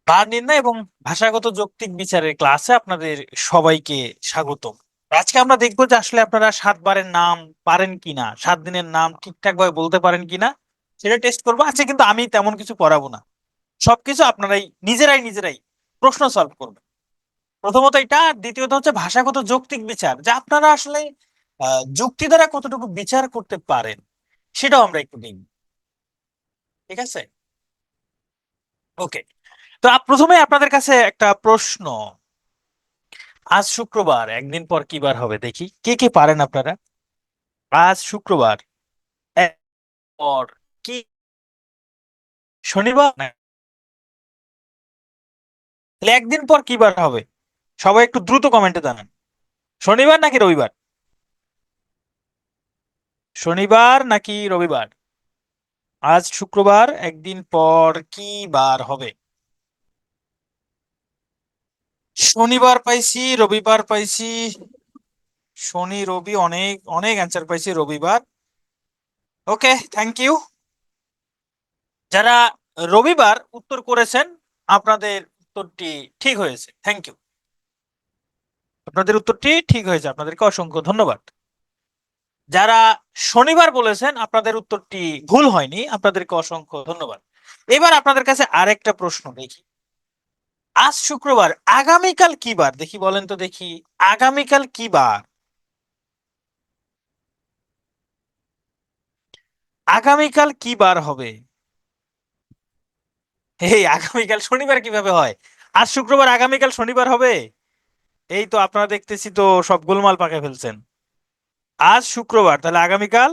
বার নির্ণয় এবং ভাষাগত যৌক্তিক বিচারের ক্লাসে আপনাদের সবাইকে স্বাগতম। আজকে আমরা দেখবো যে আসলে আপনারা 7 বারের নাম পারেন কিনা, 7 দিনের নাম ঠিকঠাক ভাবে বলতে পারেন কিনা সেটা টেস্ট করবো। আজকে কিন্তু আমি তেমন কিছু পড়াবো না, সবকিছু আপনারাই নিজেরাই প্রশ্ন সলভ করবেন। প্রথমত এটা, আর দ্বিতীয়ত হচ্ছে ভাষাগত যৌক্তিক বিচার, যে আপনারা আসলে যুক্তি দ্বারা কতটুকু বিচার করতে পারেন সেটাও আমরা একটু দেখব। ঠিক আছে, ওকে। তো প্রথমে আপনাদের কাছে একটা প্রশ্ন। আজ শুক্রবার, একদিন পর কি বার হবে দেখি কে কে পারেন আপনারা। আজ শুক্রবার, এক পর কি শনিবার না, তাহলে একদিন পর কি বার হবে? সবাই একটু দ্রুত কমেন্টে জানান, শনিবার নাকি রবিবার? শনিবার নাকি রবিবার? আজ শুক্রবার, একদিন পর কি বার হবে? শনিবার পাইছি, রবিবার পাইছি, শনি রবি অনেক অনেক অ্যান্সার পাইছি রবিবার। ওকে, থ্যাংক ইউ। যারা রবিবার উত্তর করেছেন আপনাদের উত্তরটি ঠিক হয়েছে, থ্যাংক ইউ। আপনাদের উত্তরটি ঠিক হয়েছে, আপনাদেরকে অসংখ্য ধন্যবাদ। যারা শনিবার বলেছেন আপনাদের উত্তরটি ভুল হয়নি, আপনাদেরকে অসংখ্য ধন্যবাদ। এবার আপনাদের কাছে আরেকটা প্রশ্ন দেখি। আজ শুক্রবার, আগামীকাল কি বার দেখি, বলেন তো দেখি, আগামীকাল কি বার? আগামীকাল কি বার হবে? এই আগামীকাল শনিবার কিভাবে হয়? আজ শুক্রবার, আগামীকাল শনিবার হবে? এই তো আপনারা দেখতেছি তো সব গোলমাল পাকে ফেলছেন। আজ শুক্রবার, তাহলে আগামীকাল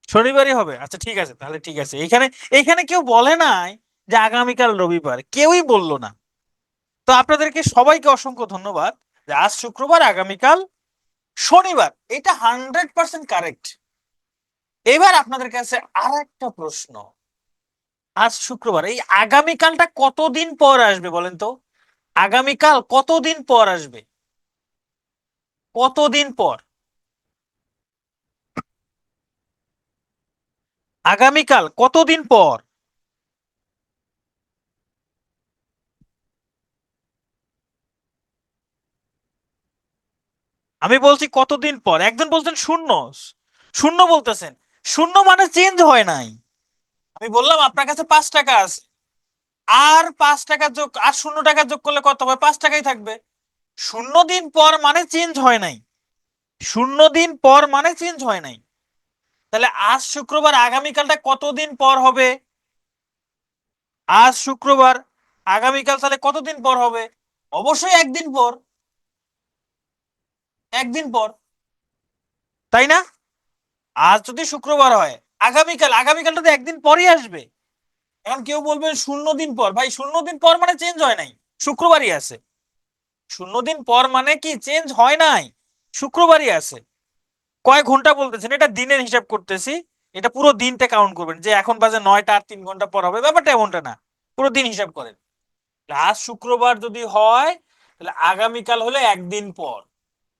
শনিবারই হবে। আচ্ছা ঠিক আছে, তাহলে ঠিক আছে। এখানে এখানে কেউ বলে নাই যে আগামীকাল রবিবার, কেউই বললো না। তো আপনাদেরকে সবাইকে অসংখ্য ধন্যবাদ যে আজ শুক্রবার, আগামীকাল শনিবার, এটা 100% কারেক্ট। এবার আপনাদের কাছে আর একটা প্রশ্ন। আজ শুক্রবার, এই আগামীকালটা কতদিন পর আসবে বলেন তো? আগামীকাল কতদিন পর আসবে? কতদিন পর? আগামীকাল কতদিন পর? আমি বলছি কতদিন পর, একজন বলছেন শূন্য। শূন্য বলতেছেন, শূন্য মানে চেঞ্জ হয় নাই। আমি বললাম আপনার কাছে 5 টাকা আছে, আর 5 টাকা যোগ, আর 0 টাকা যোগ করলে কত হবে? 5 টাকাই থাকবে। 0 দিন পর মানে চেঞ্জ হয় নাই, 0 দিন পর মানে চেঞ্জ হয় নাই। তাহলে আজ শুক্রবার, আগামীকালটা কতদিন পর হবে? আজ শুক্রবার, আগামীকাল তাহলে কতদিন পর হবে? অবশ্যই একদিন পর, একদিন পর, তাই না? আজ যদি শুক্রবার হয়, আগামীকাল, আগামীকালটা তো একদিন পরই আসবে। এখন কেউ বলবেন 0 দিন পর, ভাই 0 দিন পর মানে চেঞ্জ হয় নাই, শুক্রবারই আছে। 0 দিন পর মানে কি চেঞ্জ হয় নাই, শুক্রবারই আছে। কয় ঘন্টা বলতেছেন, এটা দিনের হিসাব করতেছি। এটা পুরো দিনটা কাউন্ট করবেন, যে এখন বাজে 9টা আর 3 ঘন্টা পর হবে, ব্যাপারটা এমনটা না। পুরো দিন হিসাব করেন। আজ শুক্রবার যদি হয়, তাহলে আগামীকাল হলে একদিন পর।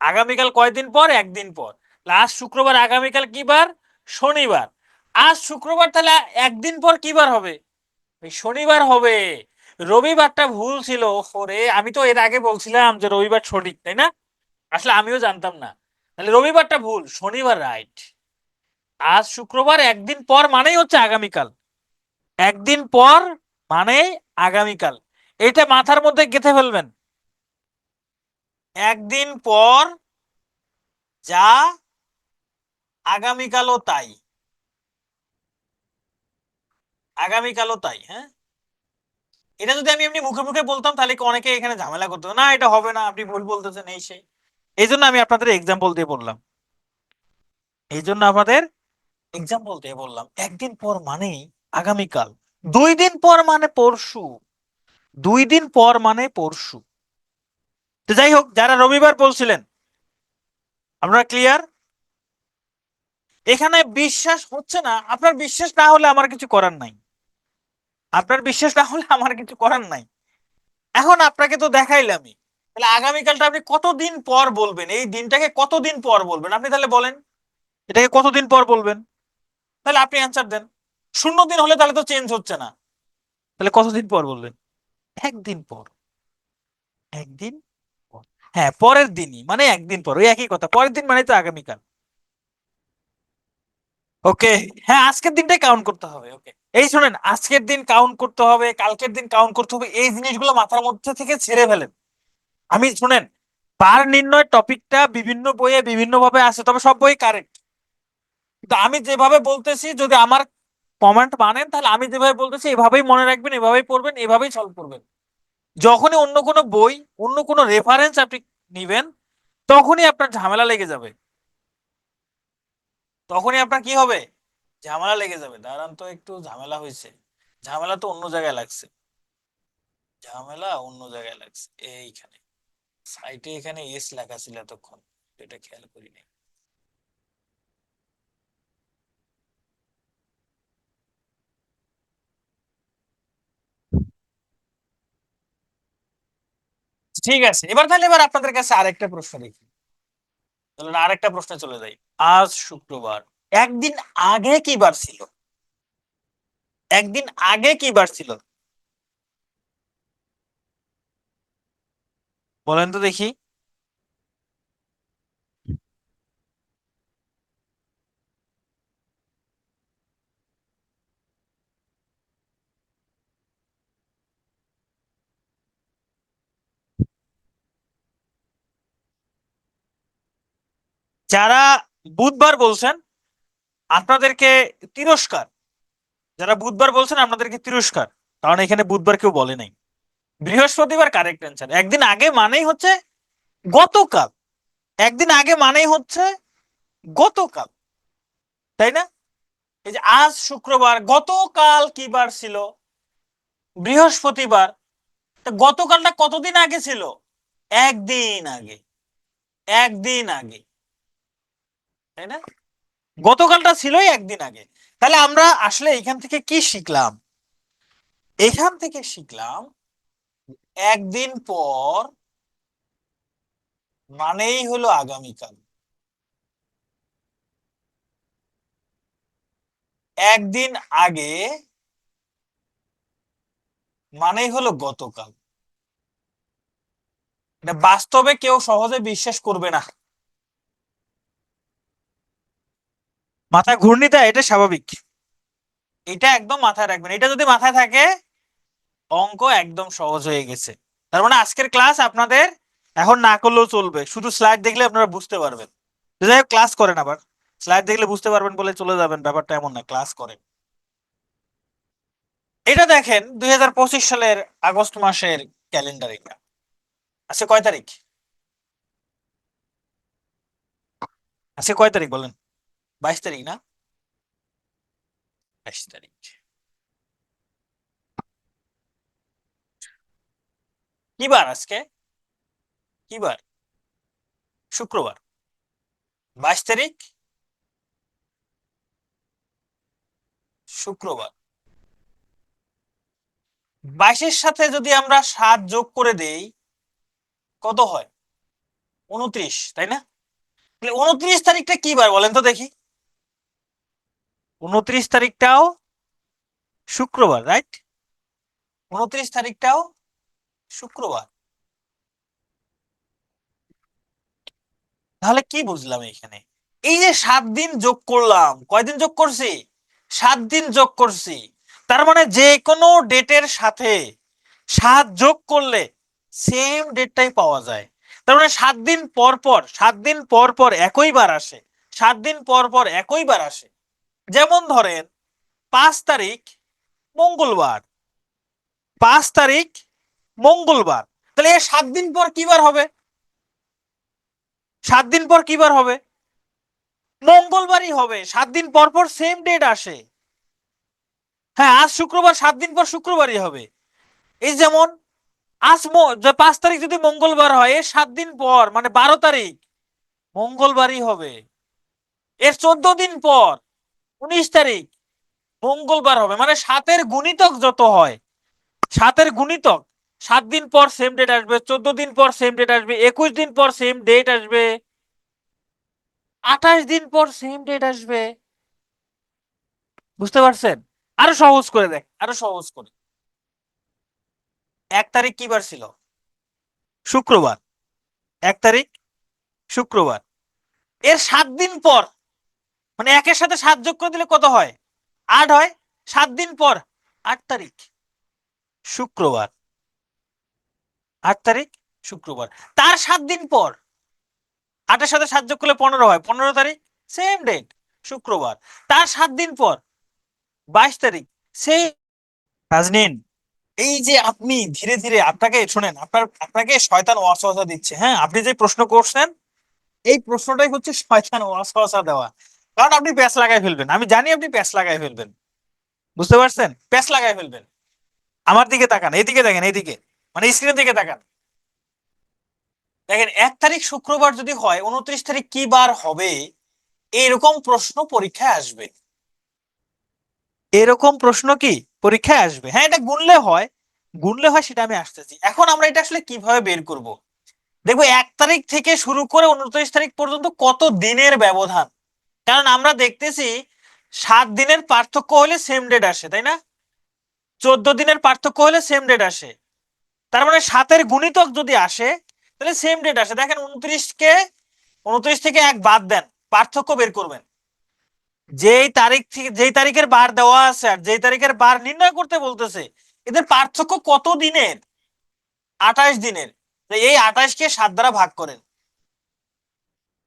আগামীকাল কয়দিন পর? একদিন পর। লাস্ট শুক্রবার, আগামীকাল কি বার? শনিবার। আজ শুক্রবার, তাহলে একদিন পর কি বার হবে? শনিবার হবে। রবিবারটা ভুল ছিল। ওরে, আমি তো এর আগে বলছিলাম যে রবিবার সঠিক, তাই না? আসলে আমিও জানতাম না। তাহলে রবিবারটা ভুল, শনিবার রাইট। আজ শুক্রবার, একদিন পর মানেই হচ্ছে আগামীকাল। একদিন পর মানে আগামীকাল। এটা মাথার মধ্যে গেঁথে ফেলবেন। একদিন পর যা, আগামীকালও তাই। আগামীকালও তাই, হ্যাঁ। এটা যদি আমি এমনি মুখে মুখে বলতাম তাহলে কি অনেকে এখানে ঝামেলা করতো, না এটা হবে না, আপনি ভুল বলতেছেন, এই সেই। এই জন্য আমি আপনাদের এক্সাম্পল দিয়ে বললাম। এই জন্য আপনাদের এক্সাম্পল দিয়ে বললাম, একদিন পর মানেই আগামীকাল, 2 দিন পর মানে পরশু, 2 দিন পর মানে পরশু। তো যাই হোক, যারা রবিবার বলছিলেন, আপনারা ক্লিয়ার? এখানে বিশ্বাস হচ্ছে না, আপনার বিশ্বাস না হলে আমার কিছু করার নাই। আপনার বিশ্বাস না হলে আমার কিছু করার নাই। এখন আপনাকে তো দেখাইলামই, তাহলে আগামীকালটা আপনি কতদিন পর বলবেন? এই দিনটাকে কতদিন পর বলবেন আপনি? তাহলে বলেন, এটাকে কতদিন পর বলবেন? তাহলে আপনি অ্যান্সার দেন। শূন্য দিন হলে তাহলে তো চেঞ্জ হচ্ছে না, তাহলে কতদিন পর বললেন? একদিন পর। একদিন পর। হ্যাঁ, পরের দিনই মানে একদিন পর, ওই একই কথা, পরের দিন মানে তো আগামীকাল। ওকে। হ্যাঁ, আজকের দিনটাই কাউন্ট করতে হবে। ওকে, এই শোনেন, আজকের দিন কাউন্ট করতে হবে, কালকের দিন কাউন্ট করতে হবে, এই জিনিসগুলো মাথার মধ্যে থেকে ছেড়ে ফেলেন। আমি শুনেন, পার নির্ণয় টপিকটা বিভিন্ন বইয়ে বিভিন্ন ভাবে আছে, তবে সব বই কারেক্ট। কিন্তু আমি যেভাবে বলতেছি, যদি আমার কমেন্ট মানেন, তাহলে আমি যেভাবে বলতেছি এভাবেই মনে রাখবেন, এভাবেই পড়বেন, এভাবেই সলভ করবেন। যখনই অন্য কোনো বই, অন্য কোনো রেফারেন্স আপনি নিবেন, তখনই আপনার ঝামেলা লেগে যাবে। তখনই আপনার কি হবে? ঝামেলা লেগে যাবে। দাঁড়ান তো, একটু ঝামেলা হয়েছে। ঝামেলা তো অন্য জায়গায় লাগছে। ঝামেলা অন্য জায়গায় লাগছে, এইখানে সাইটে এখানে এস লেখা ছিল এতক্ষণ, এটা খেয়াল করিনি। ঠিক আছে, এবার আপনাদের কাছে আরেকটা প্রশ্ন দেখি। চলুন আরেকটা প্রশ্নে চলে যাই। আজ শুক্রবার, একদিন আগে কি বার ছিল? একদিন আগে কি বার ছিল? বলেন তো দেখি। যারা বুধবার বলছেন আপনাদেরকে তিরস্কার। যারা বুধবার বলছেন আপনাদেরকে তিরস্কার, কারণ এখানে বুধবার কেউ বলে নাই। বৃহস্পতিবার কারেক্ট অ্যান্সার। একদিন আগে মানেই হচ্ছে গতকাল। একদিন আগে মানেই হচ্ছে গতকাল, তাই না? এই যে আজ শুক্রবার, গতকাল কি বার ছিল? বৃহস্পতিবার। তা গতকালটা কতদিন আগে ছিল? একদিন আগে। একদিন আগে, তাই না? গতকালটা ছিলই একদিন আগে। তাহলে আমরা আসলে এখান থেকে কি শিখলাম? এখান থেকে শিখলাম একদিন পর মানেই হলো আগামীকাল। একদিন আগে মানেই হলো গতকাল। এটা বাস্তবে কেউ সহজে বিশ্বাস করবে না। মাথায় ঘূর্ণি দেয়, এটা স্বাভাবিক। এটা একদম মাথায় রাখবেন, এটা যদি মাথায় থাকে অঙ্ক একদম সহজ হয়ে গেছে। তার মানে আজকের ক্লাস আপনাদের এখন না করলেও চলবে, শুধু স্লাইড দেখলে আপনারা বুঝতে পারবেন। যাই হোক, ক্লাস করেন আবার। স্লাইড দেখলে বুঝতে পারবেন বলে চলে যাবেন, ব্যাপারটা এমন না, ক্লাস করেন। এটা দেখেন 2025 সালের আগস্ট মাসের ক্যালেন্ডার। এটা আজকে কয় তারিখ? আজকে কয় তারিখ বলেন? 22 তারিখ না? 22 তারিখ। কি বার আজকে? কি বার? শুক্রবার। 22 তারিখ শুক্রবার। 22-এর সাথে যদি আমরা 7 যোগ করে দেই, কত হয়? 29, তাই না? তাহলে 29 তারিখটা কি বার বলেন তো দেখি। 29 তারিখটাও শুক্রবার, রাইট? 29 তারিখটাও শুক্রবার। তাহলে কি বুঝলাম এখানে? এই যে 7 দিন যোগ করলাম, কয়দিন যোগ করছি? 7 দিন যোগ করছি। তার মানে যে কোনো ডেটের সাথে 7 যোগ করলে সেম ডেটটাই পাওয়া যায়। তার মানে 7 দিন পর পর, 7 দিন পর পর একই বার আসে। 7 দিন পর পর একই বার আসে। যেমন ধরেন 5 তারিখ মঙ্গলবার। 5 তারিখ মঙ্গলবার। তাহলে এর 7 দিন পর কি বার হবে? 7 দিন পর কি বার হবে? মঙ্গলবারই হবে। 7 দিন পর পর সেম ডেট আসে। হ্যাঁ, আজ শুক্রবার, 7 দিন পর শুক্রবারই হবে। এই যেমন আজ 5 তারিখ যদি মঙ্গলবার হয়, এর 7 দিন পর মানে 12 তারিখ মঙ্গলবারই হবে। এর 14 দিন পর 19 তারিখ মঙ্গলবার হবে। মানে 7-এর গুণিতক যত হয়, 7-এর গুণিতক, 7 দিন পর সেম ডেট আসবে, 14 দিন পর সেম ডেট আসবে, 21 দিন পর সেম ডেট আসবে, 28 দিন পর সেম ডেট আসবে। বুঝতে পারছেন? আরো সহজ করে দেখ, আরো সহজ করে। 1 তারিখ কি বার ছিল? শুক্রবার। 1 তারিখ শুক্রবার। এর 7 দিন পর, মানে একের সাথে 7 যোগ করে দিলে কত হয়? 8 হয়। 7 দিন পর 8 তারিখ শুক্রবার। 8 তারিখ শুক্রবার। তার 7 দিন পর 8-এর সাথে 7 যোগ করলে 15 হয়, 15 তারিখ সেম ডেট শুক্রবার। তার 7 দিন পর 22 তারিখ সেই। নাজনীন, এই যে আপনি ধীরে ধীরে আপনাকে শোনেন, আপনাকে শয়তান ওয়াসওয়াসা দিচ্ছে। হ্যাঁ, আপনি যে প্রশ্ন করছেন এই প্রশ্নটাই হচ্ছে শয়তান ওয়াসওয়াসা দেওয়া। কারণ আপনি প্যাচ লাগাই ফেলবেন, আমি জানি আপনি প্যাচ লাগাই ফেলবেন। বুঝতে পারছেন? প্যাচ লাগাই ফেলবেন। আমার দিকে তাকান, এইদিকে দেখেন, এইদিকে মানে স্ক্রিনের দিকে তাকান। দেখেন 1 তারিখ শুক্রবার যদি হয়, 29 তারিখ কি বার হবে? এরকম প্রশ্ন পরীক্ষায় আসবে। এরকম প্রশ্ন কি পরীক্ষায় আসবে? হ্যাঁ, এটা গুনলে হয়, গুনলে হয়, সেটা আমি আসতেছি। এখন আমরা এটা আসলে কিভাবে বের করব? দেখবো 1 তারিখ থেকে শুরু করে 29 তারিখ পর্যন্ত কত দিনের ব্যবধান। কারণ আমরা দেখতেছি 7 দিনের পার্থক্য হলে সেম ডেট আসে, তাই না? 14 দিনের পার্থক্য হলে সেম ডেট আসে। তার মানে 7-এর গুণিতক যদি আসে তাহলে সেম ডেট আসে। দেখেন 29 থেকে 1 বাদ দেন, পার্থক্য বের করবেন। যেই তারিখ থেকে, যেই তারিখের বার দেওয়া আছে আর যেই তারিখের বার নির্ণয় করতে বলতেছে, এদের পার্থক্য কত দিনের? 28 দিনের। এই 28-কে 7 দ্বারা ভাগ করেন,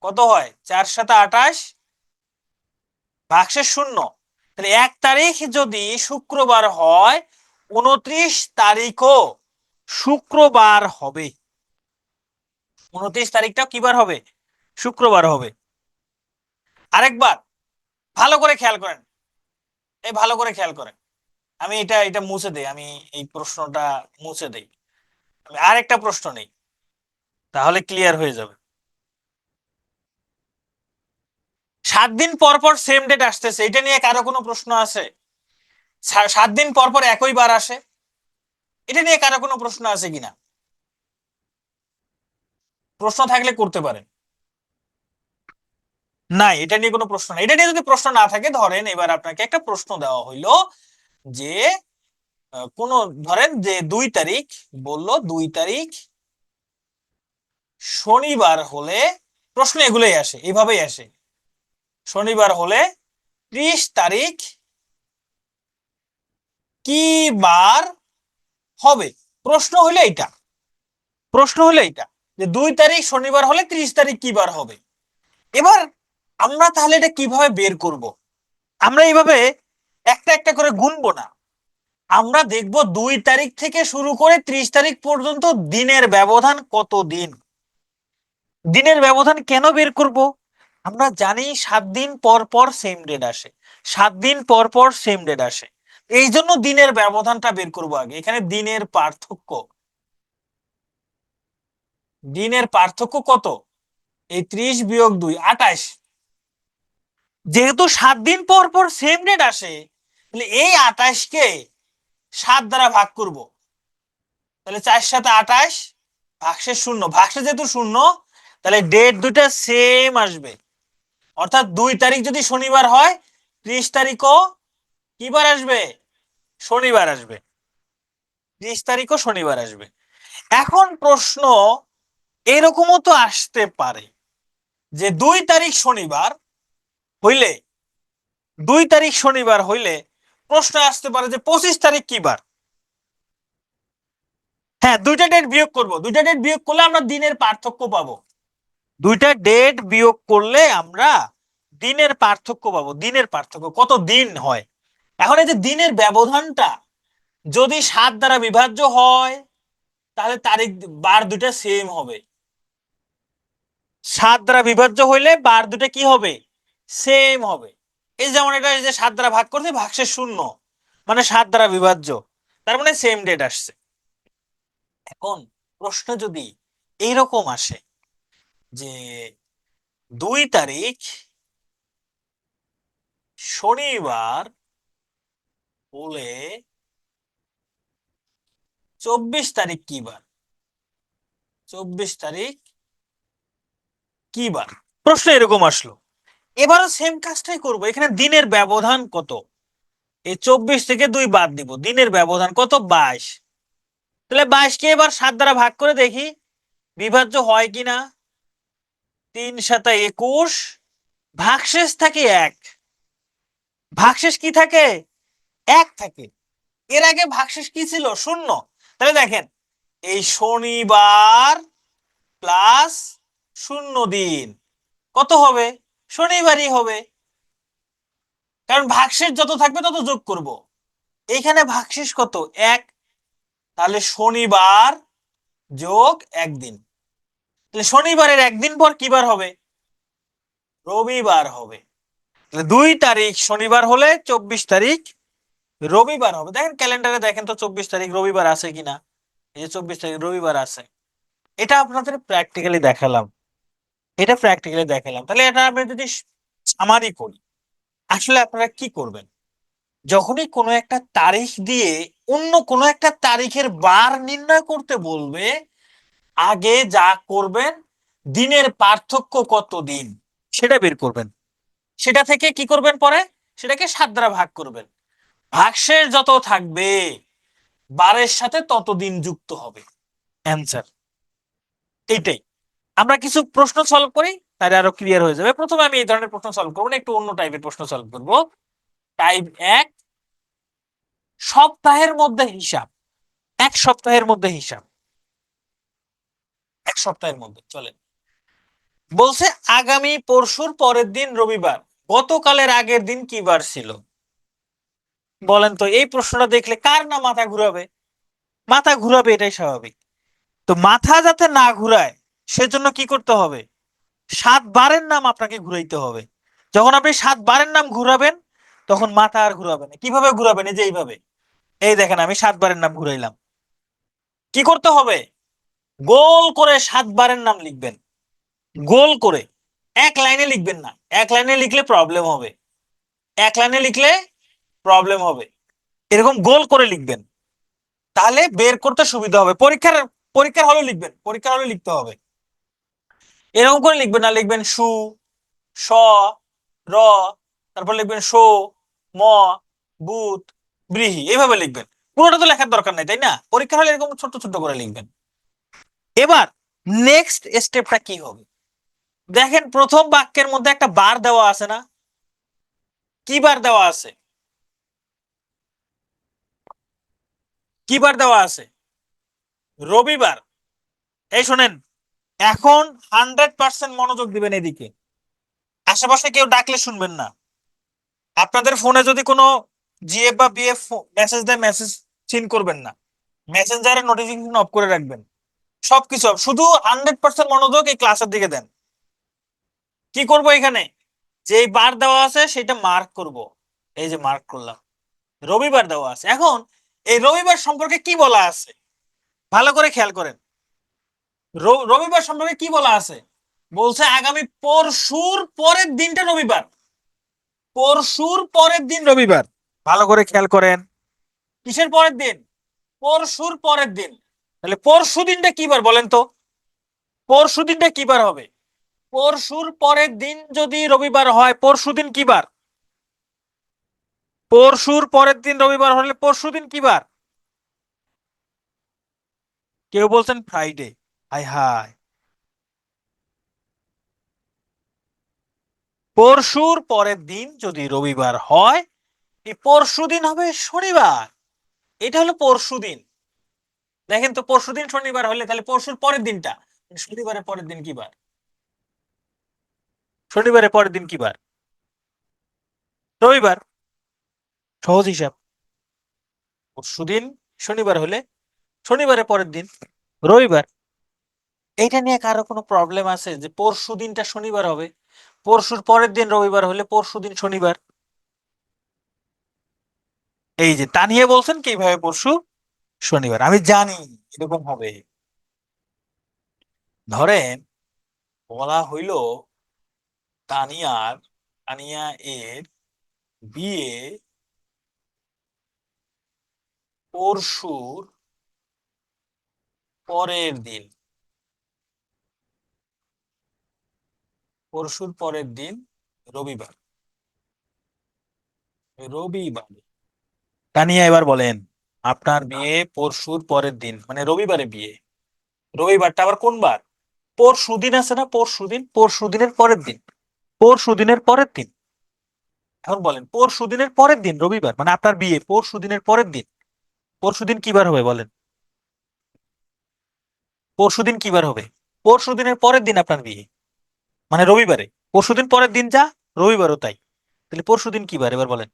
কত হয়? 4×7 = 28, ভাগশেষ 0। তাহলে 1 তারিখ যদি শুক্রবার হয়, 29 তারিখও শুক্রবার হবে। 29 তারিখটা কি বার হবে? শুক্রবার হবে। আরেকবার ভালো করে খেয়াল করেন, এই ভালো করে খেয়াল করেন। আমি এটা এটা মুছে দেই, আমি এই প্রশ্নটা মুছে দেই, আমি আরেকটা প্রশ্ন নেই, তাহলে ক্লিয়ার হয়ে যাবে। 7 দিন পর পর সেম ডেট আসতেছে, এটা নিয়ে কারো কোনো প্রশ্ন আছে? 7 দিন পর পর একই বার আসে, এটা নিয়ে কারো কোনো প্রশ্ন আছে কিনা? প্রশ্ন থাকলে করতে পারেন। নাই, এটা নিয়ে কোনো প্রশ্ন নাই। এটা নিয়ে যদি প্রশ্ন না থাকে, ধরেন এবার আপনাকে একটা প্রশ্ন দেওয়া হইলো যে কোন, ধরেন যে 2 তারিখ, বললো 2 তারিখ শনিবার হলে, প্রশ্ন এগুলোই আসে, এইভাবেই আসে। শনিবার হলে 30 তারিখ কি বার হবে? প্রশ্ন হলো এইটা, প্রশ্ন হলো এইটা যে 2 তারিখ শনিবার হলে 30 তারিখ কি বার হবে। এবার আমরা তাহলে এটা কিভাবে বের করব? আমরা এইভাবে একটা একটা করে গুনবো না, আমরা দেখব 2 তারিখ থেকে শুরু করে 30 তারিখ পর্যন্ত দিনের ব্যবধান কত দিন। দিনের ব্যবধান কেন বের করব? আমরা জানি 7 দিন পর পর সেম ডেট আসে, 7 দিন পর পর সেম ডেট আসে, এই জন্য দিনের ব্যবধানটা বের করব আগে। এখানে দিনের পার্থক্য, দিনের পার্থক্য কত? এই 30 - 2 28। যেহেতু 7 দিন পর পর সেম ডেট আসে, তাহলে এই 28-কে 7 দ্বারা ভাগ করব। তাহলে 4×7 = 28, ভাগশেষ 0, ভাগশেষ যেহেতু 0, তাহলে ডেট দুইটা সেম আসবে। অর্থাৎ 2 তারিখ যদি শনিবার হয়, 30 তারিখও কি বার আসবে? শনিবার আসবে। 30 তারিখও শনিবার আসবে। এখন প্রশ্ন এরকমও তো আসতে পারে যে 2 তারিখ শনিবার হইলে, 2 তারিখ শনিবার হইলে প্রশ্ন আসতে পারে যে 25 তারিখ কি বার? হ্যাঁ, দুইটা ডেট বিয়োগ করব, দুইটা ডেট বিয়োগ করলে আমরা দিনের পার্থক্য পাবো। দুইটা ডেট বিয়োগ করলে আমরা দিনের পার্থক্য পাবো। দিনের পার্থক্য কত দিন হয়। এখন এই যে দিনের ব্যবধানটা যদি 7 দ্বারা বিভাজ্য হয়, তাহলে তারিখ বার দুটা সেম হবে। 7 দ্বারা বিভাজ্য হইলে বার দুটা কি হবে? সেম হবে। এই যেমন এটা যে 7 দ্বারা ভাগ করছে, ভাগশেষ 0, মানে 7 দ্বারা বিভাজ্য, তার মানে সেম ডেট আসছে। এখন প্রশ্ন যদি এইরকম আসে যে 2 তারিখ শনিবার হলে 24 তারিখ কি বার? 24 তারিখ কি বার? প্রশ্ন এরকম আসলো। এবারও সেম কাজটাই করব, এখানে দিনের ব্যবধান কত? এই 24 থেকে 2 বাদ দিব, দিনের ব্যবধান কত? 22। তাহলে 22 কে এবার 7 দ্বারা ভাগ করে দেখি বিভাজ্য হয় কিনা। 3 7 21, ভাগশেষ থাকে 1। ভাগশেষ কি থাকে? 1 থাকে। এর আগে ভাগশেষ কি ছিল? 0। তাহলে দেখেন, এই শনিবার প্লাস 0 দিন কত হবে? শনিবারই হবে, কারণ ভাগশেষ যত থাকবে তত যোগ করব। এইখানে ভাগশেষ কত? 1। তাহলে শনিবার যোগ 1 দিন। তাহলে শনিবারের 1 দিন পর কি বার হবে? রবিবার হবে। তাহলে 2 তারিখ শনিবার হলে 24 তারিখ রবিবার হবে। দেখেন ক্যালেন্ডারে, দেখেন তো 24 তারিখ রবিবার আছে কিনা। এই যে 24 তারিখ রবিবার আছে। এটা আপনাদের প্র্যাকটিক্যালি দেখালাম, এটা প্র্যাকটিক্যালি দেখালাম। তাহলে এটা আমরা যদি সামারি করি, আসলে আপনারা কি করবেন? যখনই কোনো একটা তারিখ দিয়ে অন্য কোনো একটা তারিখের বার নির্ণয় করতে বলবে, আগে যা করবেন দিনের পার্থক্য কত দিন সেটা বের করবেন। সেটা থেকে কি করবেন পরে? সেটাকে 7 দ্বারা ভাগ করবেন। ভাগশেষ যত থাকবে বারের সাথে তত দিন যুক্ত হবে। অ্যান্সার এইটাই। আমরা কিছু প্রশ্ন সলভ করি, তাহলে আরো ক্লিয়ার হয়ে যাবে। প্রথমে আমি এই ধরনের প্রশ্ন সলভ করবো না, একটু অন্য টাইপের প্রশ্ন সলভ করব। টাইপ 1, সপ্তাহের মধ্যে হিসাব। এক সপ্তাহের মধ্যে হিসাব, এক সপ্তাহের মধ্যে চলে। বলছে আগামী পরশুর পরের দিন রবিবার, গতকালের আগের দিন কি বার ছিল? বলেন তো, এই প্রশ্নটা দেখলে কার না মাথা ঘুরাবে? মাথা ঘুরাবে, এটাই স্বাভাবিক। তো মাথা যাতে না ঘুরায় সেজন্য কি করতে হবে? 7 বারের নাম আপনাকে ঘুরাইতে হবে। যখন আপনি 7 বারের নাম ঘুরাবেন তখন মাথা আর ঘুরাবে না। কিভাবে ঘুরাবেন? এই যে এইভাবে। এই দেখেন, আমি 7 বারের নাম ঘুরাইলাম। কি করতে হবে? গোল করে 7 বারের নাম লিখবেন, গোল করে। এক লাইনে লিখবেন না, এক লাইনে লিখলে প্রবলেম হবে। এক লাইনে লিখলে প্রবলেম হবে, এরকম গোল করে লিখবেন, তাহলে বের করতে সুবিধা হবে। পরীক্ষার পরীক্ষার হলে লিখবেন, পরীক্ষার হলে লিখতে হবে। এরকম করে লিখবেন না, লিখবেন সু, স, র, তারপর লিখবেন সো, ম, বুত, ব্রিহি, এইভাবে লিখবেন। পুরোটা তো লেখার দরকার নাই, তাই না? পরীক্ষা হলে এরকম ছোট ছোট করে লিখবেন। এবার নেক্সট স্টেপটা কি হবে? দেখেন প্রথম বাক্যের মধ্যে একটা বার দেওয়া আছে না? কি বার দেওয়া আছে? কি বার দেওয়া আছে? রবিবার। এই শোনেন, এখন 100% মনোযোগ দিবেন এদিকে। আশেপাশে কেউ ডাকলে শুনবেন না। আপনাদের ফোনে যদি কোনো জিএফ বা বিএফ মেসেজ দেয়, মেসেজ সিন করবেন না। মেসেঞ্জারে নোটিফিকেশন অফ করে রাখবেন। সবকিছু off, শুধু 100% মনোযোগ এই ক্লাসের দিকে দেন। কি করব এখানে? যে বার দেওয়া আছে সেটা মার্ক করব। এই যে মার্ক করলাম, রবিবার দেওয়া আছে। এখন এই রবিবার সম্পর্কে কি বলা আছে ভালো করে খেয়াল করেন। রবিবার সম্পর্কে কি বলা আছে? বলছে আগামী পরশুর পরের দিনটা রবিবার। পরশুর পরের দিন রবিবার। ভালো করে খেয়াল করেন, কিসের পরের দিন? পরশুর পরের দিন। তাহলে পরশু দিনটা কি বার বলেন তো? পরশু দিনটা কি বার হবে? পরশুর পরের দিন যদি রবিবার হয়, পরশু দিন কি বার? পরশুর পরের দিন রবিবার হলে পরশু দিন কি বার? কেউ বলছেন ফ্রাইডে। হাই হাই, পরশুর পরের দিন যদি রবিবার হয়, এই পরশু দিন হবে শনিবার। এটা হলো পরশু দিন। দেখেন তো, পরশু দিন শনিবার হলে তাহলে পরশুর পরের দিনটা, শনিবারের পরের দিন কি বার? শনিবারের পরের দিন কি বার? রবিবার। সহজ হিসাব। পরশু দিন শনিবার হলে শনিবারের পরের দিন রবিবার। এইটা নিয়ে কারো কোনো প্রবলেম আছে যে পরশু দিনটা শনিবার হবে, পরশুর পরের দিন রবিবার হলে পরশু দিন শনিবার? এই যে তানিয়ে বলছেন কিভাবে পরশু শনিবার, আমি জানি এরকম হবে। ধরেন বলা হইল তানিয়ার, তানিয়া এর বিয়ে পরশুর পরের দিন, পরশুর পরের দিন রবিবার, রবিবার। তানিয়া এবার বলেন, আপনার বিয়ে পরশুর পরের দিন মানে রবিবারে বিয়ে। রবিবারটা আবার কোন বার? পরশু দিন আছে না, পরশু দিন, পরশু দিনের পরের দিন। পরশু দিনের পরের দিন। এখন বলেন পরশু দিনের পরের দিন রবিবার মানে আপনার বিয়ে পরশু দিনের পরের দিন। পরশু দিন কি বার হবে বলেন? পরশু দিন কি বার হবে? পরশু দিনের পরের দিন আপনার বিয়ে মানে রবিবারে। পরশু দিন পরের দিন যা, রবিবারও তাই। তাহলে পরশু দিন কি বার এবার বলেন?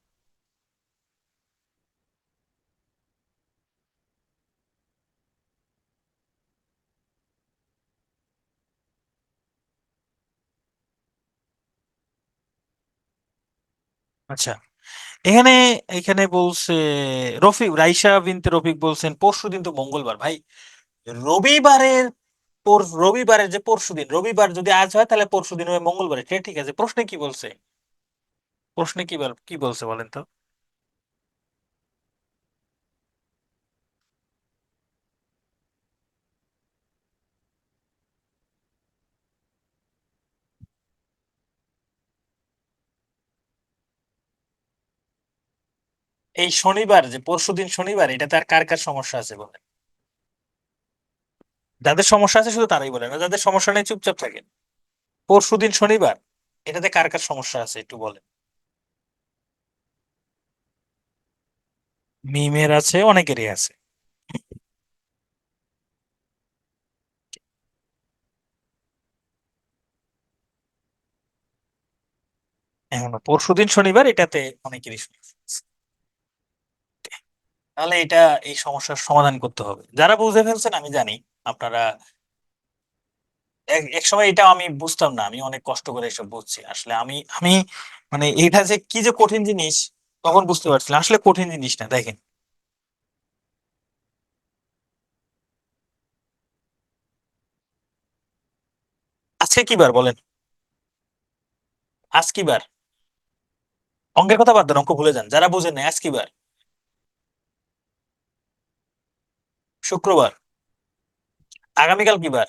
আচ্ছা, এখানে এখানে বলছে রফিক, রাইসা বিনতে রফিক বলছেন পরশু দিন তো মঙ্গলবার ভাই। রবিবারের রবিবারের যে পরশু দিন, রবিবার যদি আজ হয় তাহলে পরশু দিন হবে মঙ্গলবার, এটা ঠিক আছে। প্রশ্নে কি বলছে? প্রশ্নে কি বলছে বলেন তো? এই শনিবার যে পরশু দিন শনিবার, এটাতে আর কার কার সমস্যা আছে বলেন? যাদের সমস্যা আছে শুধু তারাই বলেন, না যাদের সমস্যা নেই চুপচাপ থাকেন। পরশু দিন শনিবার, এটাতে কার কার সমস্যা আছে একটু বলেন। মিমের আছে, অনেকেরই আছে। এখন পরশু দিন শনিবার, এটাতে অনেকেরই সমস্যা আছে। তাহলে এটা, এই সমস্যার সমাধান করতে হবে। যারা বুঝে ফেলছেন আমি জানি আপনারা, এক সময় এটা আমি বুঝতাম না, আমি অনেক কষ্ট করে এসব বুঝছি আসলে। আমি আমি মানে এটা যে কি যে কঠিন জিনিস তখন বুঝতে পারছিলাম, আসলে কঠিন জিনিস না। দেখেন আজকে কি বার বলেন? আজ কি বার? অঙ্কের কথা বাদ দেন, অঙ্ক ভুলে যান, যারা বুঝেন না, আজ কি বার? শুক্রবার। আগামীকাল কি বার?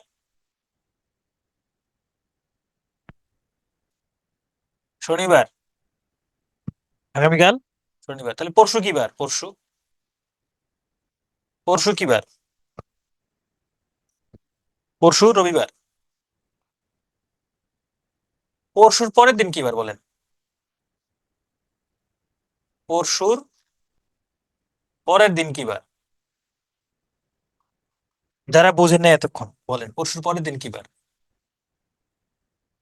শনিবার। আগামীকাল শনিবার, তাহলে পরশু কি বার? পরশু, পরশু কি বার? পরশু রবিবার। পরশুর পরের দিন কি বার বলেন? পরশুর পরের দিন কি বার? যারা বোঝেন না এতক্ষণ বলেন, পরশুর পরের দিন কি বার?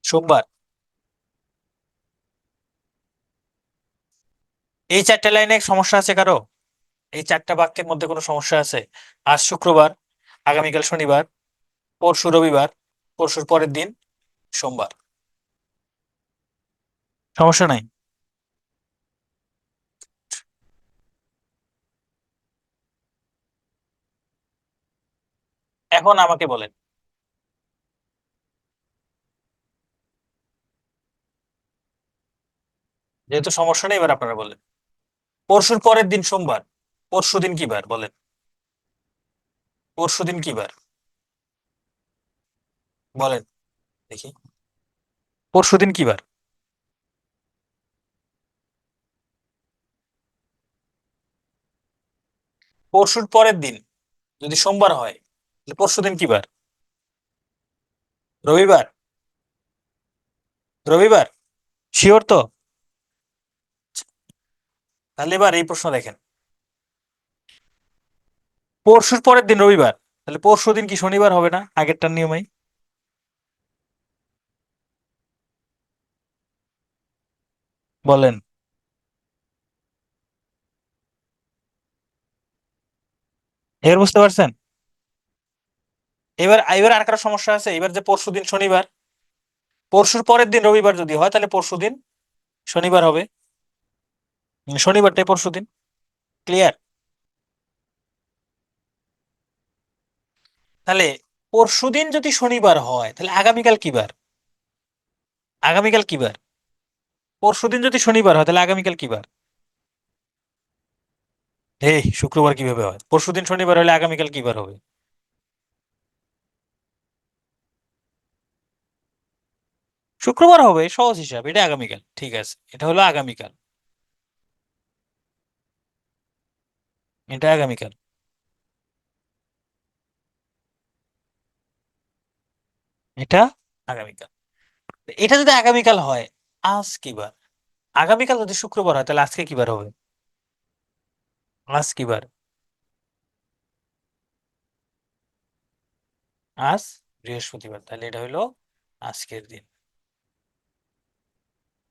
সোমবার। এই চারটা লাইনে সমস্যা আছে কারো? এই চারটা বাক্যের মধ্যে কোনো সমস্যা আছে? আজ শুক্রবার, আগামীকাল শনিবার, পরশু রবিবার, পরশুর পরের দিন সোমবার। সমস্যা নাই। এখন আমাকে বলেন, যেহেতু সমস্যা নেই এবার আপনারা বলেন। পরশুর পরের দিন সোমবার, পরশু দিন কি বার বলেন? পরশু দিন কি বার বলেন দেখি? পরশু দিন কি বার? পরশুর পরের দিন যদি সোমবার হয় তাহলে পরশু দিন কি বার? রবিবার। রবিবার শিওর তো? তাহলে এবার এই প্রশ্ন দেখেন, পরশুর পরের দিন রবিবার, তাহলে পরশু দিন কি শনিবার হবে না আগেরটার নিয়মেই? বলেন। এবার বুঝতে পারছেন? এবার এবার আর কারো সমস্যা আছে? এবার যে পরশু দিন শনিবার, পরশুর পরের দিন রবিবার যদি হয় তাহলে পরশু দিন শনিবার হবে। শনিবারটাই পরশু দিন। ক্লিয়ার? তাহলে পরশু দিন যদি শনিবার হয় তাহলে আগামীকাল কি বার? আগামীকাল কি বার? পরশু দিন যদি শনিবার হয় তাহলে আগামীকাল কি বার? এই শুক্রবার কিভাবে হয়? পরশু দিন শনিবার হলে আগামীকাল কি বার হবে? শুক্রবার হবে, সহজ হিসাব, এটা আগামীকাল। ঠিক আছে, এটা হলো আগামীকাল। এটা আগামীকাল। এটা আগামীকাল। এটা যদি আগামীকাল হয়, আজ কি বার? আগামীকাল যদি শুক্রবার হয় তাহলে আজকে কি বার হবে? আজ কি বার? আজ বৃহস্পতিবার, তাহলে এটা হলো আজকের দিন।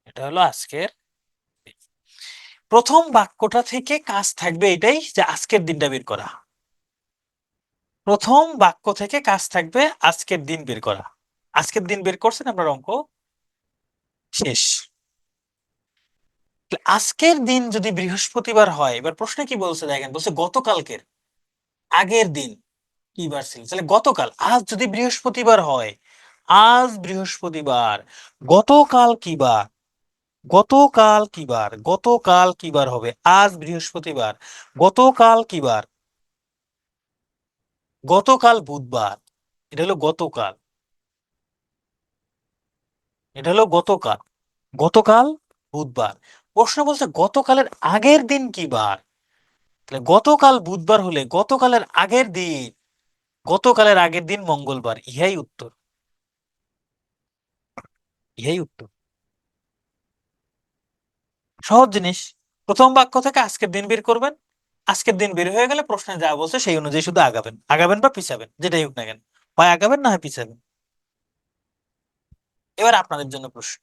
এটা হলো আজকের দিন। প্রথম বাক্যটা থেকে কাজ থাকবে এটাই যে আজকের দিনটা বের করা। প্রথম বাক্য থেকে কাজ থাকবে আজকের দিন বের করা। আজকের দিন বের করছেন আপনার, অঙ্ক শেষ। তাহলে আজকের দিন যদি বৃহস্পতিবার হয়, এবার প্রশ্নে কি বলছে দেখেন, বলছে গতকালকের আগের দিন কি বার ছিল, তাহলে গতকাল। আজ যদি বৃহস্পতিবার হয়, আজ বৃহস্পতিবার, গতকাল কি বার? গতকাল কি বার? গতকাল কি বার হবে? আজ বৃহস্পতিবার, গতকাল কি বার? গতকাল বুধবার। এটা হলো গতকাল। এটা হলো গতকাল। গতকাল বুধবার। প্রশ্ন বলছে গতকালের আগের দিন কি বার? তাহলে গতকাল বুধবার হলে গতকালের আগের দিন, গতকালের আগের দিন মঙ্গলবার। ইহাই উত্তর। ইহাই উত্তর। সহজ জিনিস। প্রথম বাক্য থেকে আজকের দিন বের করবেন। আজকের দিন বের হয়ে গেলে প্রশ্নে যা বলছে সেই অনুযায়ী শুধু আগাবেন, আগাবেন বা পিছাবেন, যেটাই হোক না কেন, হয় আগাবেন না হয় পিছাবেন। এবার আপনাদের জন্য প্রশ্ন,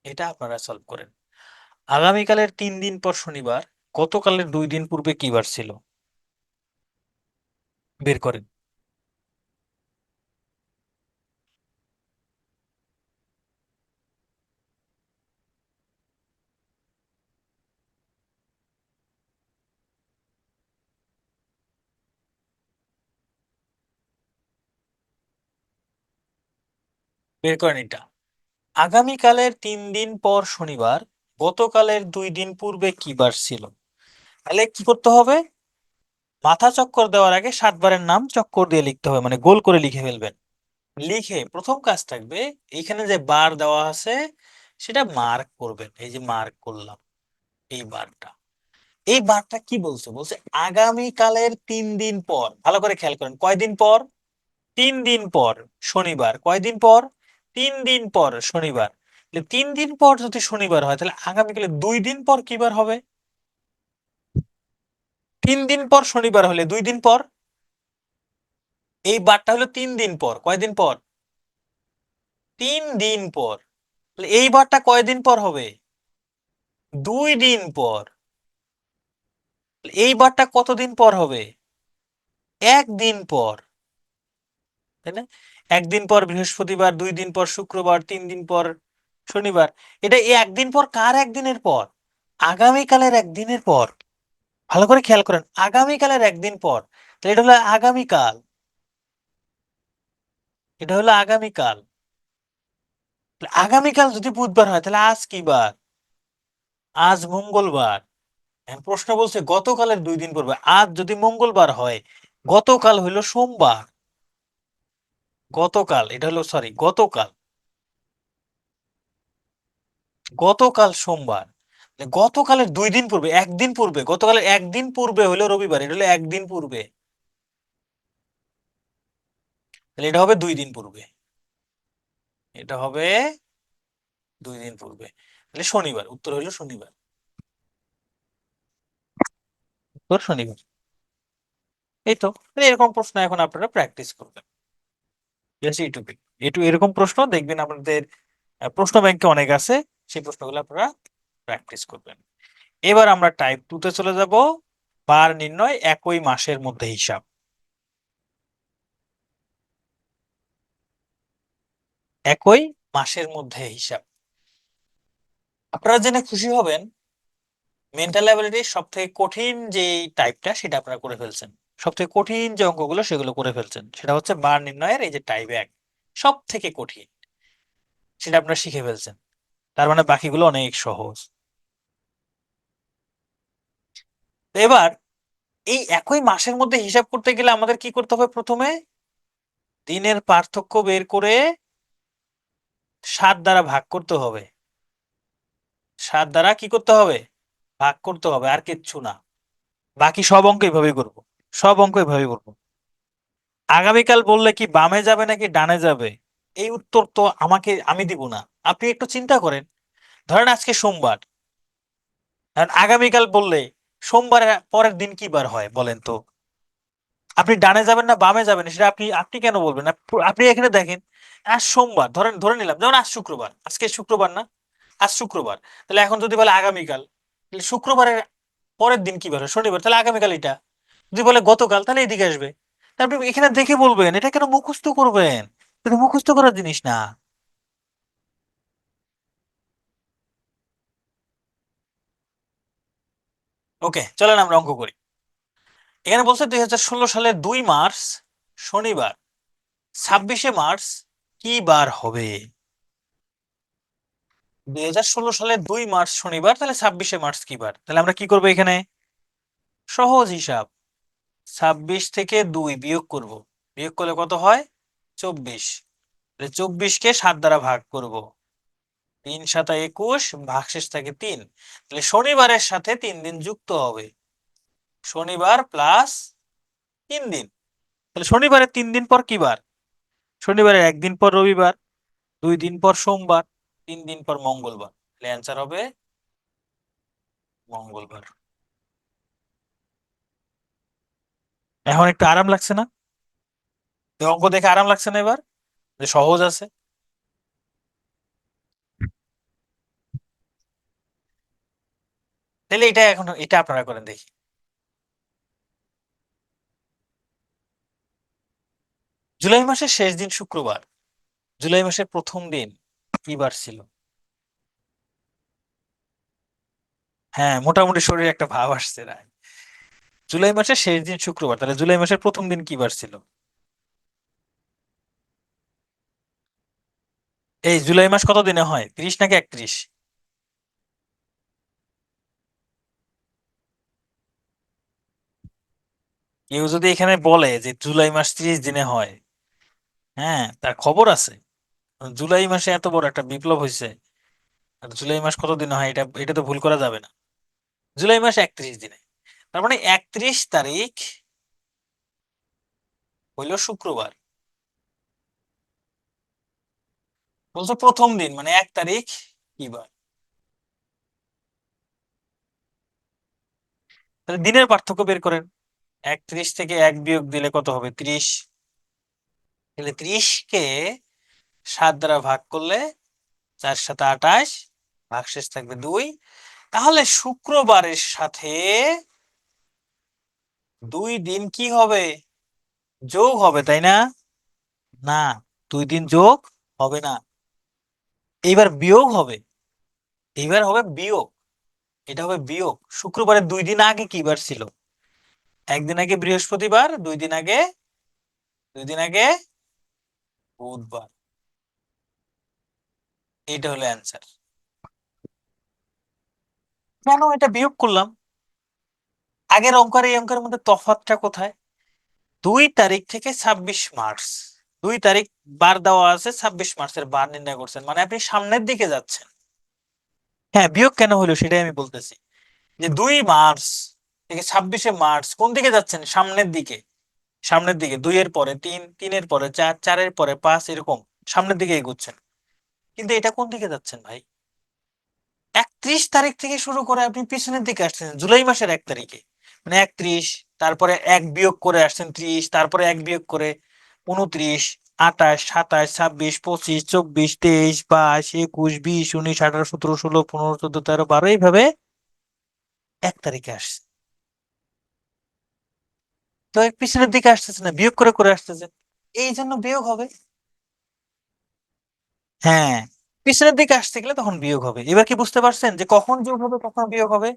এটা আপনারা সলভ করেন। আগামীকালের 3 দিন পর শনিবার, গতকালের 2 দিন পূর্বে কি বার ছিল? বের করেন। বের করেন এটা। আগামীকালের 3 দিন পর শনিবার, গতকালের 2 দিন পূর্বে কি বার ছিল? তাহলে কি করতে হবে? মাথা চক্কর দেওয়ার আগে 7 বারের নাম চক্কর দিয়ে লিখতে হবে, মানে গোল করে লিখে ফেলবেন। লিখে প্রথম কাজ থাকবে, এইখানে যে বার দেওয়া আছে সেটা মার্ক করবেন। এই যে মার্ক করলাম এই বারটা। এই বারটা কি বলছে? বলছে আগামীকালের 3 দিন পর। ভালো করে খেয়াল করেন, কয়দিন পর? 3 দিন পর শনিবার। কয়দিন পর? 3 দিন পর শনিবার। 3 দিন পর যদি শনিবার হয় তাহলে আগামীকালে 2 দিন পর কি বার হবে? 3 দিন পর শনিবার হলে 2 দিন পর। এই বারটা হলো 3 দিন পর। কয়দিন পর? 3 দিন পর। তাহলে এই বারটা কয়দিন পর হবে? 2 দিন পর। এই বারটা কতদিন পর হবে? 1 দিন পর। তাই না? 1 দিন পর বৃহস্পতিবার, 2 দিন পর শুক্রবার, 3 দিন পর শনিবার। এটা এই 1 দিন পর কার একদিনের পর? আগামীকালের 1 দিনের পর। ভালো করে খেয়াল করেন, আগামীকালের 1 দিন পর। তাহলে এটা হলো আগামীকাল। এটা হলো আগামীকাল। তাহলে আগামীকাল যদি বুধবার হয় তাহলে আজ কি বার? আজ মঙ্গলবার। এখন প্রশ্ন বলছে গতকালের 2 দিন পূর্বে। আজ যদি মঙ্গলবার হয়, গতকাল হইলো সোমবার। গতকাল, এটা হলো সরি গতকাল, গতকাল সোমবার। গতকালের 2 দিন পূর্বে, 1 দিন পূর্বে, গতকালের 1 দিন পূর্বে হলো রবিবার। এটা হলো 1 দিন পূর্বে। তাহলে এটা হবে 2 দিন পূর্বে। এটা হবে 2 দিন পূর্বে। তাহলে শনিবার, উত্তর হলো শনিবার। উত্তর শনিবার। এই তো। তাহলে এরকম প্রশ্ন এখন আপনারা প্র্যাকটিস করবেন। জাস্ট এইটুকুই। এরকম প্রশ্ন দেখবেন আপনাদের প্রশ্ন ব্যাংকে অনেক আছে। সেই প্রশ্নগুলো আপনারা প্র্যাকটিস করবেন। এবার আমরা টাইপ 2 তে চলে যাব। বার নির্ণয় একই মাসের মধ্যে হিসাব। একই মাসের মধ্যে হিসাব। আপনারা জেনে খুশি হবেন, মেন্টাল অ্যাবিলিটির সব থেকে কঠিন যে টাইপটা সেটা আপনারা করে ফেলছেন। সব থেকে কঠিন যে অঙ্কগুলো সেগুলো করে ফেলছেন, সেটা হচ্ছে বার নির্ণয়ের এই যে টাইপ 1। সব থেকে কঠিন সেটা আপনারা শিখে ফেলছেন। তার মানে বাকিগুলো অনেক সহজ। তো এবার এই একই মাসের মধ্যে হিসাব করতে গেলে আমাদের কি করতে হবে? প্রথমে দিনের পার্থক্য বের করে 7 দ্বারা ভাগ করতে হবে। 7 দ্বারা কি করতে হবে? ভাগ করতে হবে, আর কিচ্ছু না। বাকি সব অঙ্ক এইভাবেই করবো, সব অঙ্ক এইভাবেই করবো। আগামীকাল বললে কি বামে যাবে নাকি ডানে যাবে, এই উত্তর তো আমি দিব না। আপনি একটু চিন্তা করেন। ধরেন আজকে সোমবার, আর আগামীকাল বললে সোমবারের পরের দিন কি বার হয় বলেন তো? আপনি ডানে যাবেন না বামে যাবেন সেটা আপনি আপনি কেন বলবেন? আপনি এখানে দেখেন, আজ সোমবার, ধরে নিলাম, যেমন আজ শুক্রবার, আজকে শুক্রবার না, আজ শুক্রবার, তাহলে এখন যদি বলে আগামীকাল, তাহলে শুক্রবারের পরের দিন কি বার হয়? শনিবার, তাহলে আগামীকাল এটা। যদি বলে গতকাল, তাহলে এদিকে আসবে। তারপরে এখানে দেখে বলবেন, এটা কেন মুখস্থ করবেন? এটা মুখস্থ করার জিনিস না। ওকে, চলেন আমরা অঙ্ক করি। এখানে বলছে 2016 সালের 2 মার্চ শনিবার, 26শে মার্চ কি বার হবে? 2016 সালের 2 মার্চ শনিবার, তাহলে 26শে মার্চ কি বার? তাহলে আমরা কি করবো এখানে? সহজ হিসাব, 26 থেকে 2 বিয়োগ করব। বিয়োগ করলে কত হয়? 24। 24কে 7 দ্বারা ভাগ করব। 3 7 21, ভাগশেষ থাকে 3। তাহলে শনিবারের সাথে 3 দিন যুক্ত হবে, শনিবার প্লাস 3 দিন। তাহলে শনিবারের 3 দিন পর কি বার? শনিবারের 1 দিন পর রবিবার, 2 দিন পর সোমবার, 3 দিন পর মঙ্গলবার। তাহলে অ্যান্সার হবে মঙ্গলবার। এখন একটু আরাম লাগছে না? এই অঙ্ক দেখে আরাম লাগছে না এবার, যে সহজ আছে? তাহলে এটা আপনারা করেন দেখি। জুলাই মাসের শেষ দিন শুক্রবার, জুলাই মাসের প্রথম দিন কি বার ছিল? হ্যাঁ, মোটামুটি শরীরে একটা ভাব আসছে না। জুলাই মাসের শেষ দিন শুক্রবার, তাহলে জুলাই মাসের প্রথম দিন কি বার ছিল? এই জুলাই মাস কত দিনে হয়, 30 নাকি 31? কেউ যদি এখানে বলে যে জুলাই মাস 30 দিনে হয়, হ্যাঁ তার খবর আছে। জুলাই মাসে এত বড় একটা বিপ্লব হয়েছে, আর জুলাই মাস কত দিনে হয় এটা এটা তো ভুল করা যাবে না। জুলাই মাস 31 দিনে, তার মানে 31 তারিখ হইল শুক্রবার। বলছো প্রথম দিন মানে 1 তারিখ কি বার? তাহলে দিনের পার্থক্য বের করেন। 31 থেকে 1 বিয়োগ দিলে কত হবে? 30। তাহলে 30কে 7 দ্বারা ভাগ করলে 4 7 28, ভাগশেষ থাকবে 2। তাহলে শুক্রবারের সাথে 2 দিন কি হবে? যোগ হবে, তাই না? না, 2 দিন যোগ হবে না, এইবার বিয়োগ হবে। এইবার হবে বিয়োগ, এটা হবে বিয়োগ। শুক্রবারের 2 দিন আগে কি বার ছিল? 1 দিন আগে বৃহস্পতিবার, 2 দিন আগে বুধবার। এটা হলো অ্যান্সার। কেন এটা বিয়োগ করলাম? আগের অঙ্ক আর এই অঙ্কের মধ্যে তফাৎটা কোথায়? 2 তারিখ থেকে 26 মার্চ, 2 তারিখ বার দেওয়া আছে, 26 মার্চের বার নির্ণয় করছেন, মানে আপনি সামনের দিকে যাচ্ছেন। হ্যাঁ, বিয়োগ কেন হলো সেটাই আমি বলতেছি, যে 2 মার্চ থেকে 26শে মার্চ কোন দিকে যাচ্ছেন? সামনের দিকে। সামনের দিকে, 2-এর পরে 3, 3-এর পরে 4, 4-এর পরে 5, এরকম সামনের দিকে এগোচ্ছেন। কিন্তু এটা কোন দিকে যাচ্ছেন ভাই? 31 তারিখ থেকে শুরু করে আপনি পিছনের দিকে আসছেন, জুলাই মাসের 1 তারিখে, মানে 31, তারপরে 1 বিয়োগ করে আসছেন 30, তারপরে 1 বিয়োগ করে 29, 28, 27, 26, 25, 24, 23, 22, 21, 20, 19, 18, 17, 16, 15, 14, 13, 12, এইভাবে 1 তারিখে আসছে। তো পিছনের দিকে আসতেছে না, বিয়োগ করে করে আসতেছে, এই জন্য বিয়োগ হবে। হ্যাঁ, পিছনের দিকে আসতে গেলে তখন বিয়োগ হবে। এবার কি বুঝতে পারছেন যে কখন যোগ হবে কখন বিয়োগ হবে?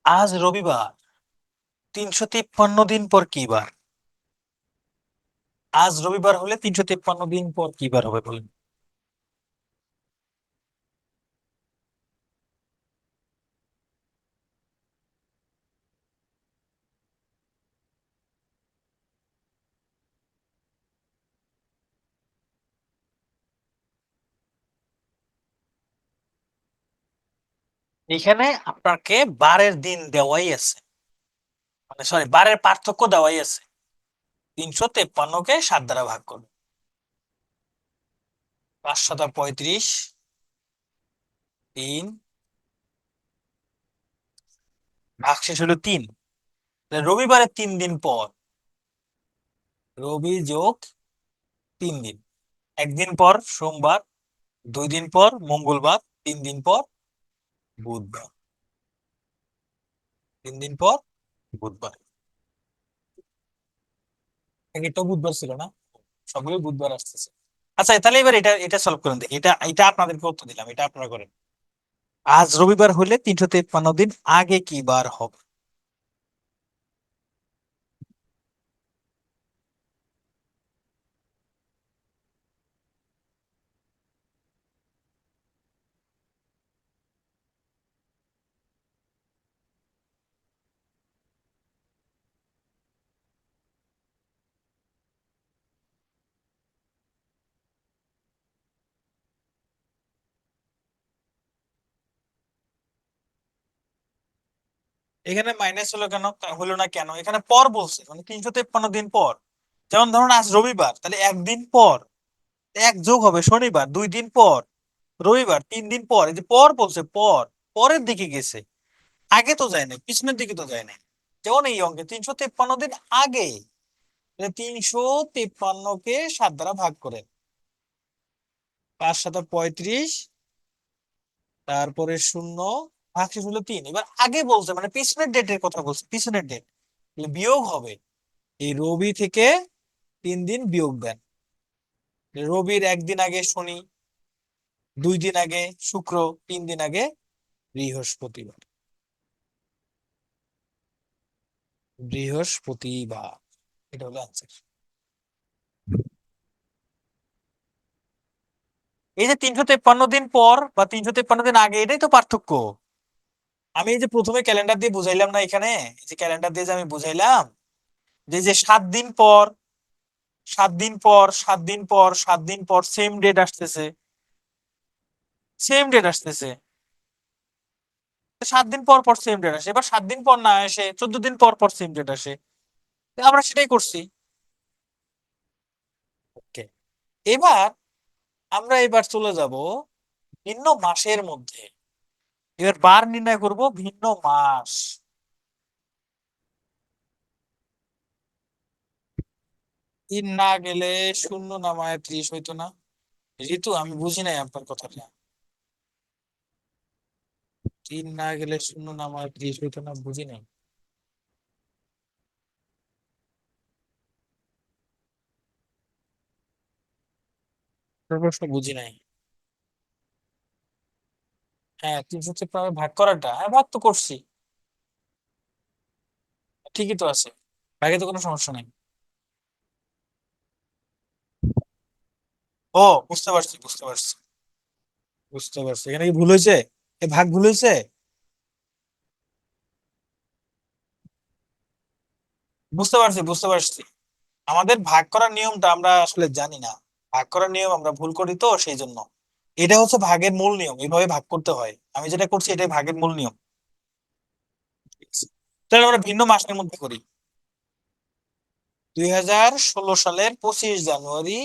আজ রবিবার, 353 দিন পর কি বার? আজ রবিবার হলে 353 দিন পর কি বার হবে বলেন? এখানে আপনাকে বারের দিন দেওয়াই আছে, মানে সরি বারের পার্থক্য দেওয়াই আছে। 353-কে 7 দ্বারা ভাগ করুন। 535, 3, ভাগশেষ হলো 3। রবিবারের 3 দিন পর, রবি যোগ 3 দিন, একদিন পর সোমবার, 2 দিন পর মঙ্গলবার, 3 দিন পর বুধবার, 3 দিন পর বুধবার। একটা বুধবার ছিল না, সবগুলো বুধবার আসতেছে। আচ্ছা তাহলে এবার এটা এটা সলভ করেন দেখি, এটা এটা আপনাদেরকে উত্তর দিলাম, এটা আপনারা করেন। আজ রবিবার হলে 353 দিন আগে কি বার হবে? এখানে মাইনাস হলো কেন, হলো না কেন? এখানে পর বলছে, মানে 353 দিন পর। যেমন ধরুন আজ রবিবার, তাহলে একদিন পর এক যোগ হবে শনিবার, 2 দিন পর রবিবার, 3 দিন পর। এই যে পর বলছে, পর পরের দিকে গেছে, আগে তো যায় না, পিছনের দিকে তো যায় না। যেমন এই অঙ্কে 353 দিন আগে, 353-কে 7 দ্বারা ভাগ করে। 5×7=35, তারপরে শূন্য, ভাগশেষ হলো 3। এবার আগে বলছে মানে পিছনের ডেটের কথা বলছে, পিছনের ডেট, বিয়োগ হবে। এই রবি থেকে 3 দিন বিয়োগ দেন। রবির একদিন আগে শনি, 2 দিন আগে শুক্র, 3 দিন আগে বৃহস্পতিবার। বৃহস্পতিবার, এটা হলো আনসার। এই যে 353 দিন পর বা 353 দিন আগে, এটাই তো পার্থক্য। আমি এই যে প্রথমে ক্যালেন্ডার দিয়ে বুঝাইলাম না, এখানে এই যে ক্যালেন্ডার দিয়ে যে আমি বুঝাইলাম, যে যে 7 দিন পর, 7 দিন পর, 7 দিন পর, 7 দিন পর সেম ডেট আসতেছে, সেম ডেট আসতেছে। 7 দিন পর পর সেম ডেট আসে, এবার 7 দিন পর না এসে 14 দিন পর পর সেম ডেট আসে। তো আমরা সেটাই করছি। ওকে, এবার আমরা এবার চলে যাব ভিন্ন মাসের মধ্যে। এবার বার নির্ণয় করব ভিন্ন মাস। 3 না গেলে শূন্য নামায় 30 হইতো না? ঋতু আমি বুঝি নাই আপনার কথাটা। 3 না গেলে শূন্য নামায় 30 হইতো না, বুঝি নাই। আপনার প্রশ্ন বুঝি নাই। হ্যাঁ, 353 ভাগ করাটা, হ্যাঁ ভাগ তো করছি, ঠিকই তো আছে, ভাগে তো কোনো সমস্যা নাই। ও, বুঝতে পারছি বুঝতে পারছি বুঝতে পারছি, এখানে কি ভুল হয়েছে? এ ভাগ ভুল হয়েছে। বুঝতে পারছি বুঝতে পারছি, আমাদের ভাগ করার নিয়মটা আমরা আসলে জানি না। ভাগ করার নিয়ম আমরা ভুল করি, তো সেই জন্য। এটা হচ্ছে ভাগের মূল নিয়ম, এইভাবে ভাগ করতে হয়। আমি যেটা করছি এটাই ভাগের মূল নিয়ম। ঠিক আছে। তাহলে আমরা ভিন্ন মাসের মধ্যে করি। 2016 সালের 25 জানুয়ারি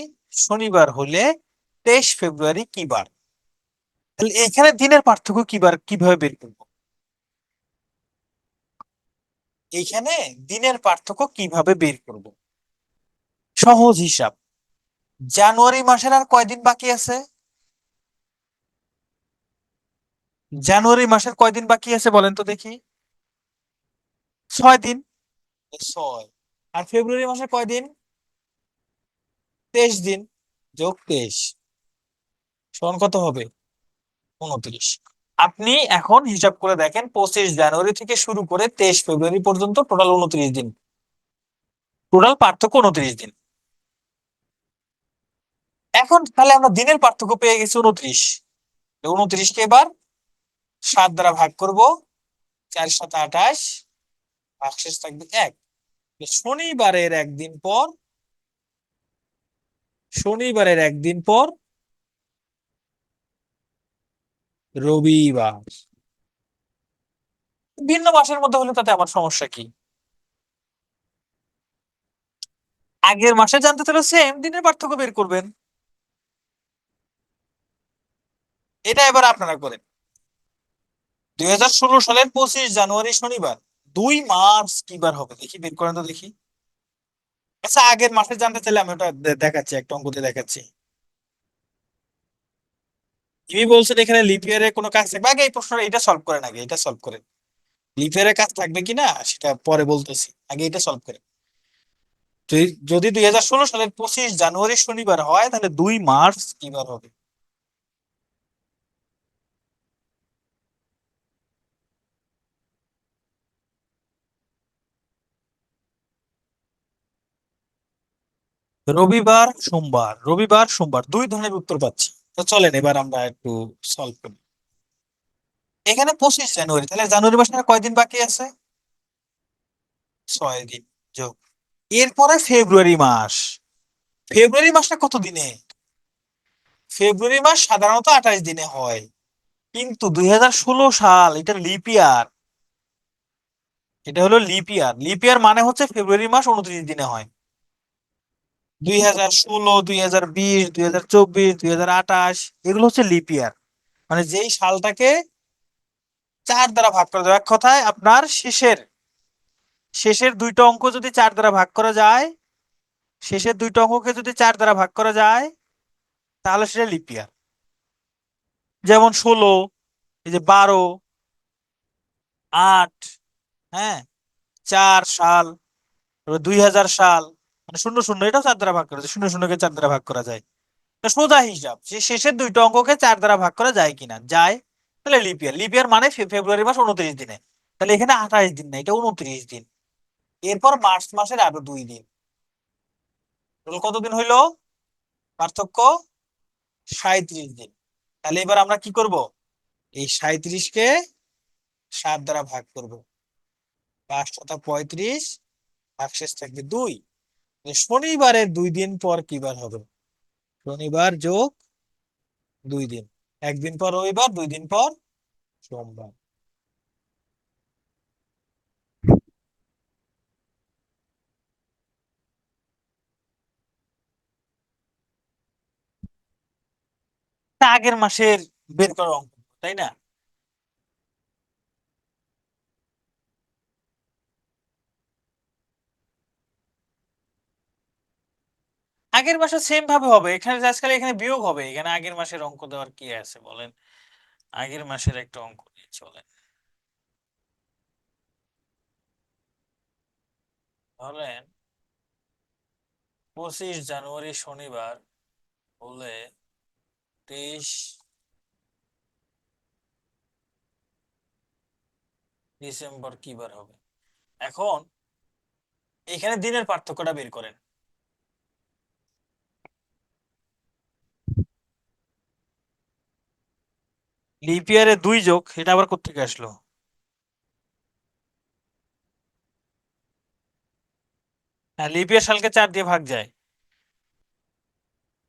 শনিবার হলে 23 ফেব্রুয়ারি কি বার? তাহলে এখানে দিনের পার্থক্য কি বার, কিভাবে বের করবো? এইখানে দিনের পার্থক্য কিভাবে বের করব? সহজ হিসাব। জানুয়ারি মাসের আর কয়দিন বাকি আছে? জানুয়ারি মাসের কয়দিন বাকি আছে বলেন তো দেখি। 6 দিন। 6। আর ফেব্রুয়ারি মাসে কয়দিন? 23 দিন। যোগ 23 সমান কত হবে? 29। আপনি এখন হিসাব করে দেখেন, 25 জানুয়ারি থেকে শুরু করে 23 ফেব্রুয়ারি পর্যন্ত টোটাল 29 দিন। টোটাল পার্থক্য 29 দিন। এখন তাহলে আমরা দিনের পার্থক্য পেয়ে গেছি 29। 29-কে এবার 7 দ্বারা ভাগ করব। 4×7=28, ভাগশেষ থাকবে 1। শনিবারের একদিন পর, শনিবারের একদিন পর রবিবার। ভিন্ন মাসের মধ্যে হলে তাতে আমার সমস্যা কি? আগের মাসে জানতে চাইলে সেম দিনের পার্থক্য বের করবেন। এটা এবার আপনারা করেন। 2016 সালের 25 জানুয়ারি শনিবার, 2 মার্চ কি বার হবে দেখি, বের করেন তো দেখি। আচ্ছা, আগের মাসে জানতে চাইলে আমি ওটা দেখাচ্ছি, একটা অঙ্ক দিয়ে দেখাচ্ছি। তুমি বলছেন এখানে লিপ ইয়ারে কোনো কাজ থাকবে, আগে এই প্রশ্নটা এটা সলভ করেন, আগে এটা সলভ করেন। লিপ ইয়ারে কাজ থাকবে কিনা সেটা পরে বলতেছি, আগে এটা সলভ করেন। যদি 2016 সালের 25 জানুয়ারি শনিবার হয়, তাহলে 2 মার্চ কি বার হবে? রবিবার সোমবার, রবিবার সোমবার, দুই ধরনের উত্তর পাচ্ছি। তো চলেন এবার আমরা একটু সলভ করি। এখানে 25 জানুয়ারি, তাহলে জানুয়ারি মাসে আর কয়দিন বাকি আছে? 6 দিন যোগ, এরপরে ফেব্রুয়ারি মাস। ফেব্রুয়ারি মাসটা কত দিনে? ফেব্রুয়ারি মাস সাধারণত 28 দিনে হয়, কিন্তু 2016 সাল, এটা লিপ ইয়ার। এটা হলো লিপ ইয়ার, লিপ ইয়ার মানে হচ্ছে ফেব্রুয়ারি মাস 29 দিনে হয়। 2016, 2020, 2024, 2028, এগুলো হচ্ছে লিপ ইয়ার। মানে যেই সালটাকে 4 দ্বারা ভাগ করা যায়, এক কথায় আপনার শেষের শেষের দুইটা অঙ্ক যদি 4 দ্বারা ভাগ করা যায়, শেষের দুইটা অঙ্ককে যদি 4 দ্বারা ভাগ করা যায়, তাহলে সেটা লিপ ইয়ার। যেমন 16, এই যে 12, 8, হ্যাঁ, 4 সাল, 2000 সাল, মানে 00, এটাও 4 দ্বারা ভাগ করা যায়, 00কে 4 দ্বারা ভাগ করা যায়। এটা সোজা হিসাব, যে শেষের দুইটা অঙ্ককে 4 দ্বারা ভাগ করা যায় কিনা, যায়, তাহলে লিপ ইয়ার। লিপ ইয়ার মানে ফেব্রুয়ারি মাস 29 দিনে, তাহলে এখানে 28 দিন না, এটা 29 দিন। এরপর মার্চ মাসের আরো 2 দিন, তাহলে কতদিন হইলো পার্থক্য? 37 দিন। তাহলে এবার আমরা কি করব? এই 37কে 7 দ্বারা ভাগ করব, 5 × 35, ভাগশেষ থাকবে 2। শনিবারের 2 দিন পর কি বার হবে? শনিবার যোগ 2 দিন, একদিন পর রবিবার, 2 দিন পর সোমবার। তা আগের মাসের বের করা অঙ্ক, তাই না? আগের মাসে সেম ভাবে হবে, এখানে আজকাল এখানে বিয়োগ হবে, এখানে আগের মাসের অঙ্ক দেওয়ার কি আছে বলেন? আগের মাসের একটা অঙ্ক দিয়ে চলেন। ধরেন 25 জানুয়ারি শনিবার হলে 23 ডিসেম্বর কি বার হবে? এখন এখানে দিনের পার্থক্যটা বের করেন। লিপ ইয়ারে 2 যোগ, এটা আবার কোত্থেকে আসলো? হ্যাঁ, লিপ ইয়ার সালকে 4 দিয়ে ভাগ যায়।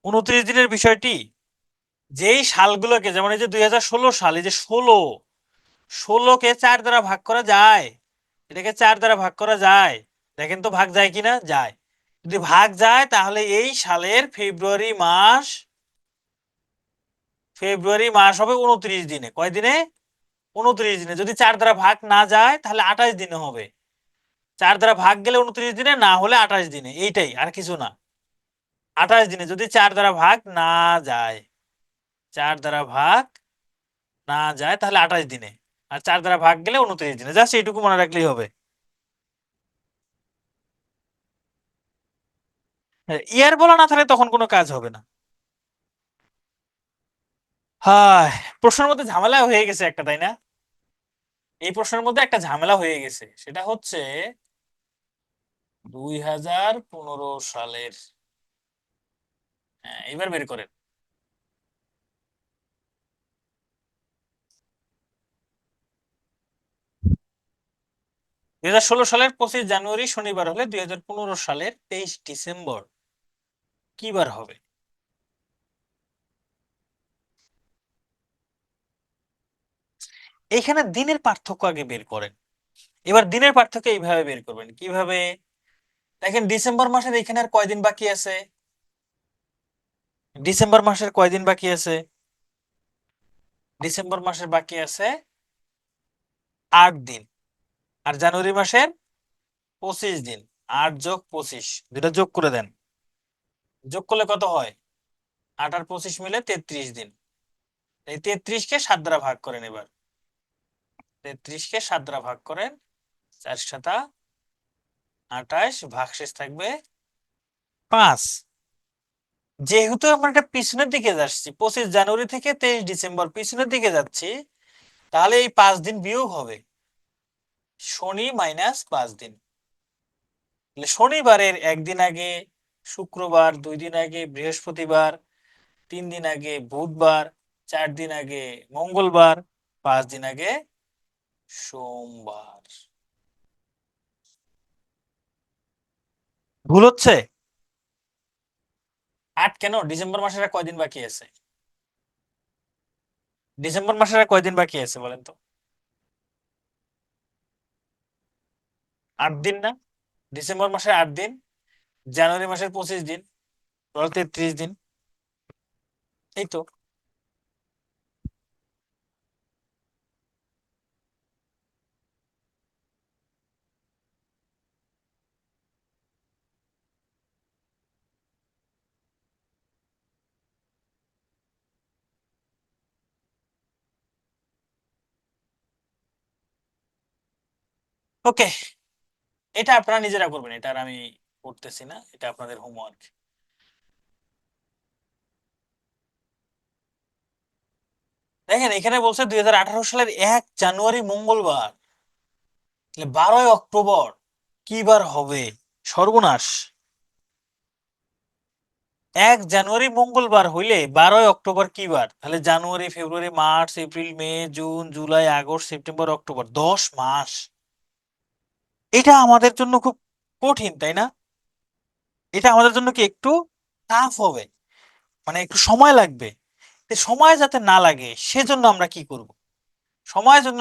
29 দিনের বিষয়টি, যেই সালগুলোকে, যেমন এই যে 2016 সাল, এই যে 16কে 4 দ্বারা ভাগ করা যায়, এটাকে 4 দ্বারা ভাগ করা যায়, দেখেন তো ভাগ যায় কিনা, যায়। যদি ভাগ যায়, তাহলে এই সালের ফেব্রুয়ারি মাস হবে 29 দিনে। কয় দিনে? 29 দিনে। যদি 4 দ্বারা ভাগ না যায়, তাহলে 28 দিনে হবে। 4 দ্বারা ভাগ গেলে 29 দিনে, না হলে 28 দিনে, এইটাই, আর কিছু না। 28 দিনে যদি 4 দ্বারা ভাগ না যায়, 4 দ্বারা ভাগ না যায়, তাহলে 28 দিনে। আর 4 দ্বারা ভাগ গেলে 29 দিনে, জাস্ট এইটুকু মনে রাখলেই হবে। ইয়ার বলা না থাকলে তখন কোনো কাজ হবে না। হ্যাঁ, প্রশ্নের মধ্যে ঝামেলা হয়ে গেছে একটা, তাই না? এই প্রশ্নের মধ্যে একটা ঝামেলা হয়ে গেছে, সেটা হচ্ছে 2015 সালের। হ্যাঁ, এবার বের করেন। 2016 সালের 25 জানুয়ারি শনিবার হলে 2015 সালের 23 ডিসেম্বর কি বার হবে? এখানে দিনের পার্থক্য আগে বের করেন। এবার দিনের পার্থক্য এইভাবে বের করবেন কিভাবে? দেখেন ডিসেম্বর মাসের এখানে আর কয়দিন বাকি আছে? ডিসেম্বর মাসের কয়দিন বাকি আছে? ডিসেম্বর মাসের বাকি আছে 8 দিন। আর জানুয়ারি মাসের 25 দিন। 8 + 25, দুটা যোগ করে দেন। যোগ করলে কত হয়? 8 আর 25 মিলে 33 দিন। এই 33-কে 7 দ্বারা ভাগ করেন এবার। 33-কে 7 দ্বারা ভাগ করেন। 4×7 = 28, ভাগশেষ থাকবে 5। যেহেতু আমরা একটা পিছনের দিকে যাচ্ছি, 25 জানুয়ারি থেকে 23 ডিসেম্বর পিছনের দিকে যাচ্ছি, তাহলে এই 5 দিন বিয়োগ হবে। শনি -5 দিন। শনিবারের একদিন আগে শুক্রবার, 2 দিন আগে বৃহস্পতিবার, 3 দিন আগে বুধবার, 4 দিন আগে মঙ্গলবার, 5 দিন আগে সোমবার। ভুল হচ্ছে? 8 কেন? ডিসেম্বর মাসের আর কয়দিন বাকি আছে? ডিসেম্বর মাসের আর কয়দিন বাকি আছে বলেন তো? 8 দিন না? ডিসেম্বর মাসের 8 দিন, জানুয়ারি মাসের 25 দিন, 33 দিন। এই তো। ওকে, এটা আপনারা নিজেরা করবেন, এটা আর আমি করতেছি না, এটা আপনাদের হোমওয়ার্ক। দেখেন এখানে বলছে 2018 সালের 1 জানুয়ারি মঙ্গলবার, 12 অক্টোবর কি বার হবে? সর্বনাশ। 1 জানুয়ারি মঙ্গলবার হইলে 12 অক্টোবর কি বার? তাহলে January, February, March, April, May, June, July, August, September, October, 10 মাস। এটা আমাদের জন্য খুব কঠিন, তাই না? এটা আমাদের জন্য কি একটু টাফ হবে, মানে একটু সময় লাগবে। সময় যাতে না লাগে সেজন্য আমরা কি করব? সময় জন্য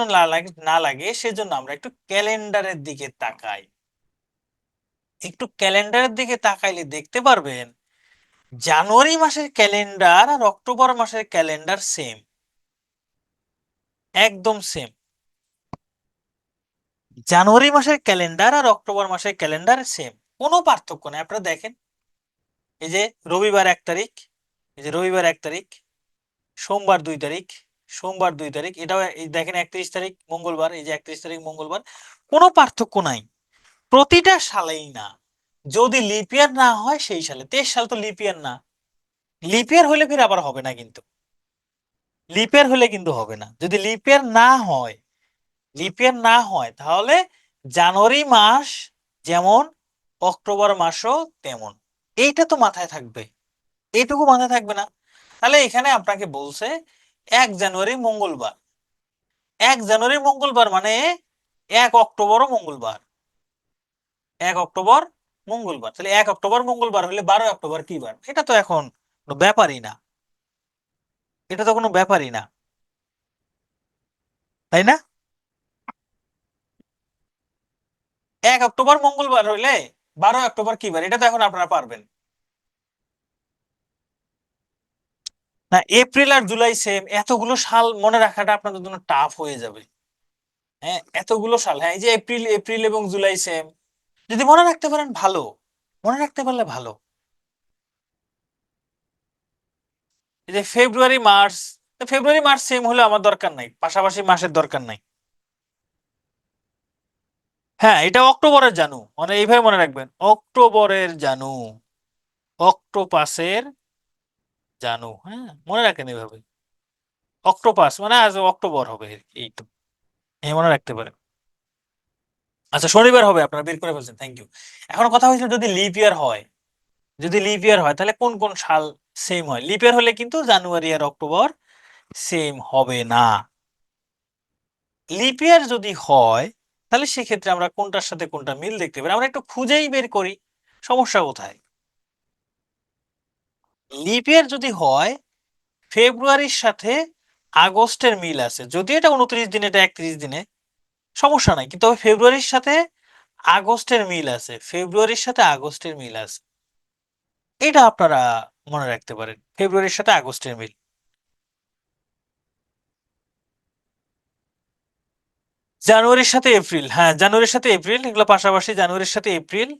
না লাগে সেজন্য আমরা একটু ক্যালেন্ডারের দিকে তাকাই। একটু ক্যালেন্ডারের দিকে তাকাইলে দেখতে পারবেন জানুয়ারি মাসের ক্যালেন্ডার আর অক্টোবর মাসের ক্যালেন্ডার সেম, একদম সেম। জানুয়ারি মাসের ক্যালেন্ডার আর অক্টোবর মাসের ক্যালেন্ডার সেম, কোনো পার্থক্য নেই। আপনারা দেখেন, এই যে রবিবার 1 তারিখ, এই যে রবিবার 1 তারিখ, সোমবার 2 তারিখ, সোমবার 2 তারিখ, এটাও এই দেখেন 31 তারিখ মঙ্গলবার, এই যে 31 তারিখ মঙ্গলবার, কোনো পার্থক্য নাই। প্রতিটা সালেই না, যদি লিপ ইয়ার না হয় সেই সালে। 23 সাল তো লিপ ইয়ার না। লিপ ইয়ার হলে ফির আবার হবে না কিন্তু। লিপ ইয়ার হলে কিন্তু হবে না। যদি লিপ ইয়ার না হয়, লিপ ইয়ার না হয় তাহলে জানুয়ারি মাস যেমন অক্টোবর মাসও তেমন। এইটা তো মাথায় থাকবে, এইটুকু মাথায় থাকবে না? তাহলে এখানে আপনাকে বলছে 1 জানুয়ারি মঙ্গলবার। 1 জানুয়ারি মঙ্গলবার মানে 1 অক্টোবরও মঙ্গলবার। 1 অক্টোবর মঙ্গলবার, তাহলে 1 অক্টোবর মঙ্গলবার হলে 12 অক্টোবর কি বার? এটা তো এখন কোনো ব্যাপারই না, এটা তো কোনো ব্যাপারই না, তাই না? 1 অক্টোবর মঙ্গলবার হইলে 12 অক্টোবর কি বার? এটা তো এখন আপনারা পারবেন না। এপ্রিল আর জুলাই সেম, এতগুলো সাল মনে রাখাটা আপনাদের জন্য টাফ হয়ে যাবে। হ্যাঁ, এতগুলো সাল, হ্যাঁ, এই যে এপ্রিল, এপ্রিল এবং জুলাই সেম, যদি মনে রাখতে পারেন ভালো, মনে রাখতে পারলে ভালো। এই যে February March, February March same হলে আমার দরকার নাই, পাশাপাশি মাসের দরকার নাই। হ্যাঁ, এটা অক্টোবরের জানু, মানে এইভাবে মনে রাখবেন, অক্টোবরের জানু, অক্টোপাসের জানু। হ্যাঁ, মনে রাখেন এইভাবে, অক্টোপাস মানে আজ অক্টোবর হবে, এই তো, এই মনে রাখতে পারেন। আচ্ছা, শনিবার হবে, আপনারা বের করে ফেলছেন, থ্যাংক ইউ। এখন কথা হয়েছিল যদি লিপ ইয়ার হয়, যদি লিপ ইয়ার হয় তাহলে কোন কোন সাল সেম হয়? লিপ ইয়ার হলে কিন্তু জানুয়ারি আর অক্টোবর সেম হবে না। লিপ ইয়ার যদি হয় তাহলে সেক্ষেত্রে আমরা কোনটার সাথে কোনটা মিল দেখতে পারি, আমরা একটু খুঁজেই বের করি সমস্যা কোথায়। লিপ ইয়ার যদি হয়, ফেব্রুয়ারির সাথে আগস্টের মিল আছে, যদি এটা 29 দিনে, এটা 31 দিনে, সমস্যা নাই, কিন্তু ফেব্রুয়ারির সাথে আগস্টের মিল আছে, ফেব্রুয়ারির সাথে আগস্টের মিল আছে, এটা আপনারা মনে রাখতে পারেন, ফেব্রুয়ারির সাথে আগস্টের মিল। জানুয়ারির সাথে এপ্রিল, হ্যাঁ জানুয়ারির সাথে এপ্রিল, এগুলো পাশাপাশি, জানুয়ারির সাথে এপ্রিল,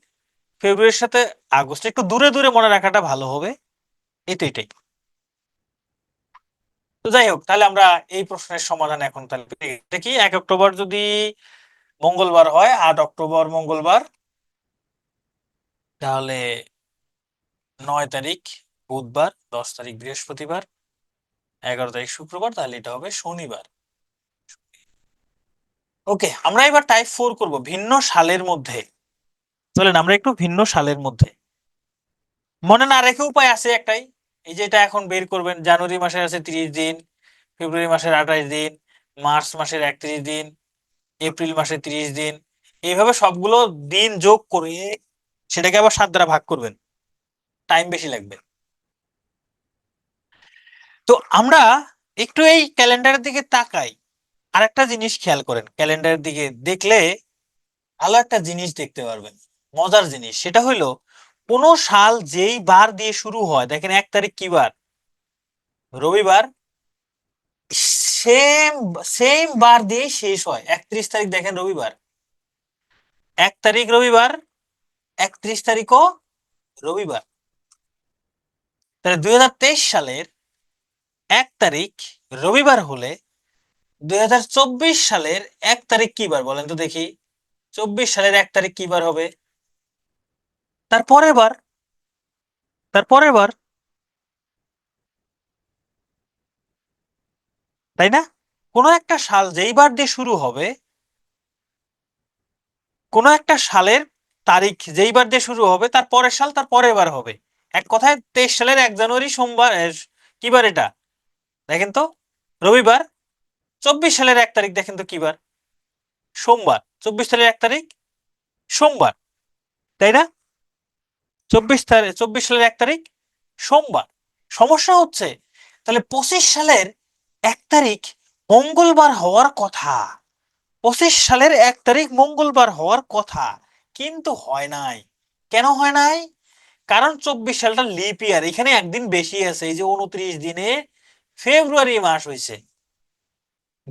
ফেব্রুয়ারির সাথে আগস্ট, একটু দূরে দূরে মনে রাখাটা ভালো হবে। এই তো এটাই। তো যাই হোক, তাহলে আমরা এই প্রশ্নের সমাধান এখন তাহলে দেখি। 1 অক্টোবর যদি মঙ্গলবার হয়, 8 অক্টোবর মঙ্গলবার, তাহলে 9 তারিখ বুধবার, 10 তারিখ বৃহস্পতিবার, 11 তারিখ শুক্রবার, তাহলে এটা হবে শনিবার। ওকে, আমরা এবার টাইপ 4 করব, ভিন্ন সালের মধ্যে। চলেন আমরা একটু ভিন্ন সালের মধ্যে মনে না রেখে উপায় আছে একটাই, এই যে এটা এখন বের করবেন। জানুয়ারি মাসের আছে 30 দিন, ফেব্রুয়ারি মাসের 28 দিন, মার্চ মাসের 31 দিন, এপ্রিল মাসের 30 দিন, এইভাবে সবগুলো দিন যোগ করে সেটাকে আবার 7 দ্বারা ভাগ করবেন, টাইম বেশি লাগবে। তো আমরা একটু এই ক্যালেন্ডারের দিকে তাকাই, আর একটা জিনিস খেয়াল করেন, ক্যালেন্ডারের দিকে দেখলে ভালো একটা জিনিস দেখতে পারবেন, মজার জিনিস। সেটা হলো কোন সাল যেই বার দিয়ে শুরু হয়, দেখেন 1 তারিখ কি বার? রবিবার। সেম সেম বার দিয়ে শেষ হয়, 31 তারিখ দেখেন রবিবার, 1 তারিখ রবিবার, 31 তারিখও রবিবার। তাহলে 2023 সালের 1 তারিখ রবিবার হলে 2024 সালের 1 তারিখ কি বার বলেন তো দেখি? 24 সালের 1 তারিখ কি বার হবে? তার পরের বার, তার পরের বার, তাই না? কোন একটা সাল যেই বার দিয়ে শুরু হবে, কোন একটা সালের তারিখ যেই বার দিয়ে শুরু হবে, তার পরের সাল তার পরের বার হবে। এক কথায় 23 সালের 1 জানুয়ারি সোমবার, কি বার এটা দেখেন তো? রবিবার। 24 সালের 1 তারিখ দেখেন তো কি বার? সোমবার। 24 সালের 1 তারিখ সোমবার, তাই না? 24 সালের 1 তারিখ সোমবার। সমস্যা হচ্ছে, তাহলে 25 সালের 1 তারিখ মঙ্গলবার হওয়ার কথা, 25 সালের 1 তারিখ মঙ্গলবার হওয়ার কথা, কিন্তু হয় নাই। কেন হয় নাই? কারণ 24 সালটা লিপ ইয়ার, এখানে একদিন বেশি আছে, এই যে 29 দিনে ফেব্রুয়ারি মাস হয়েছে।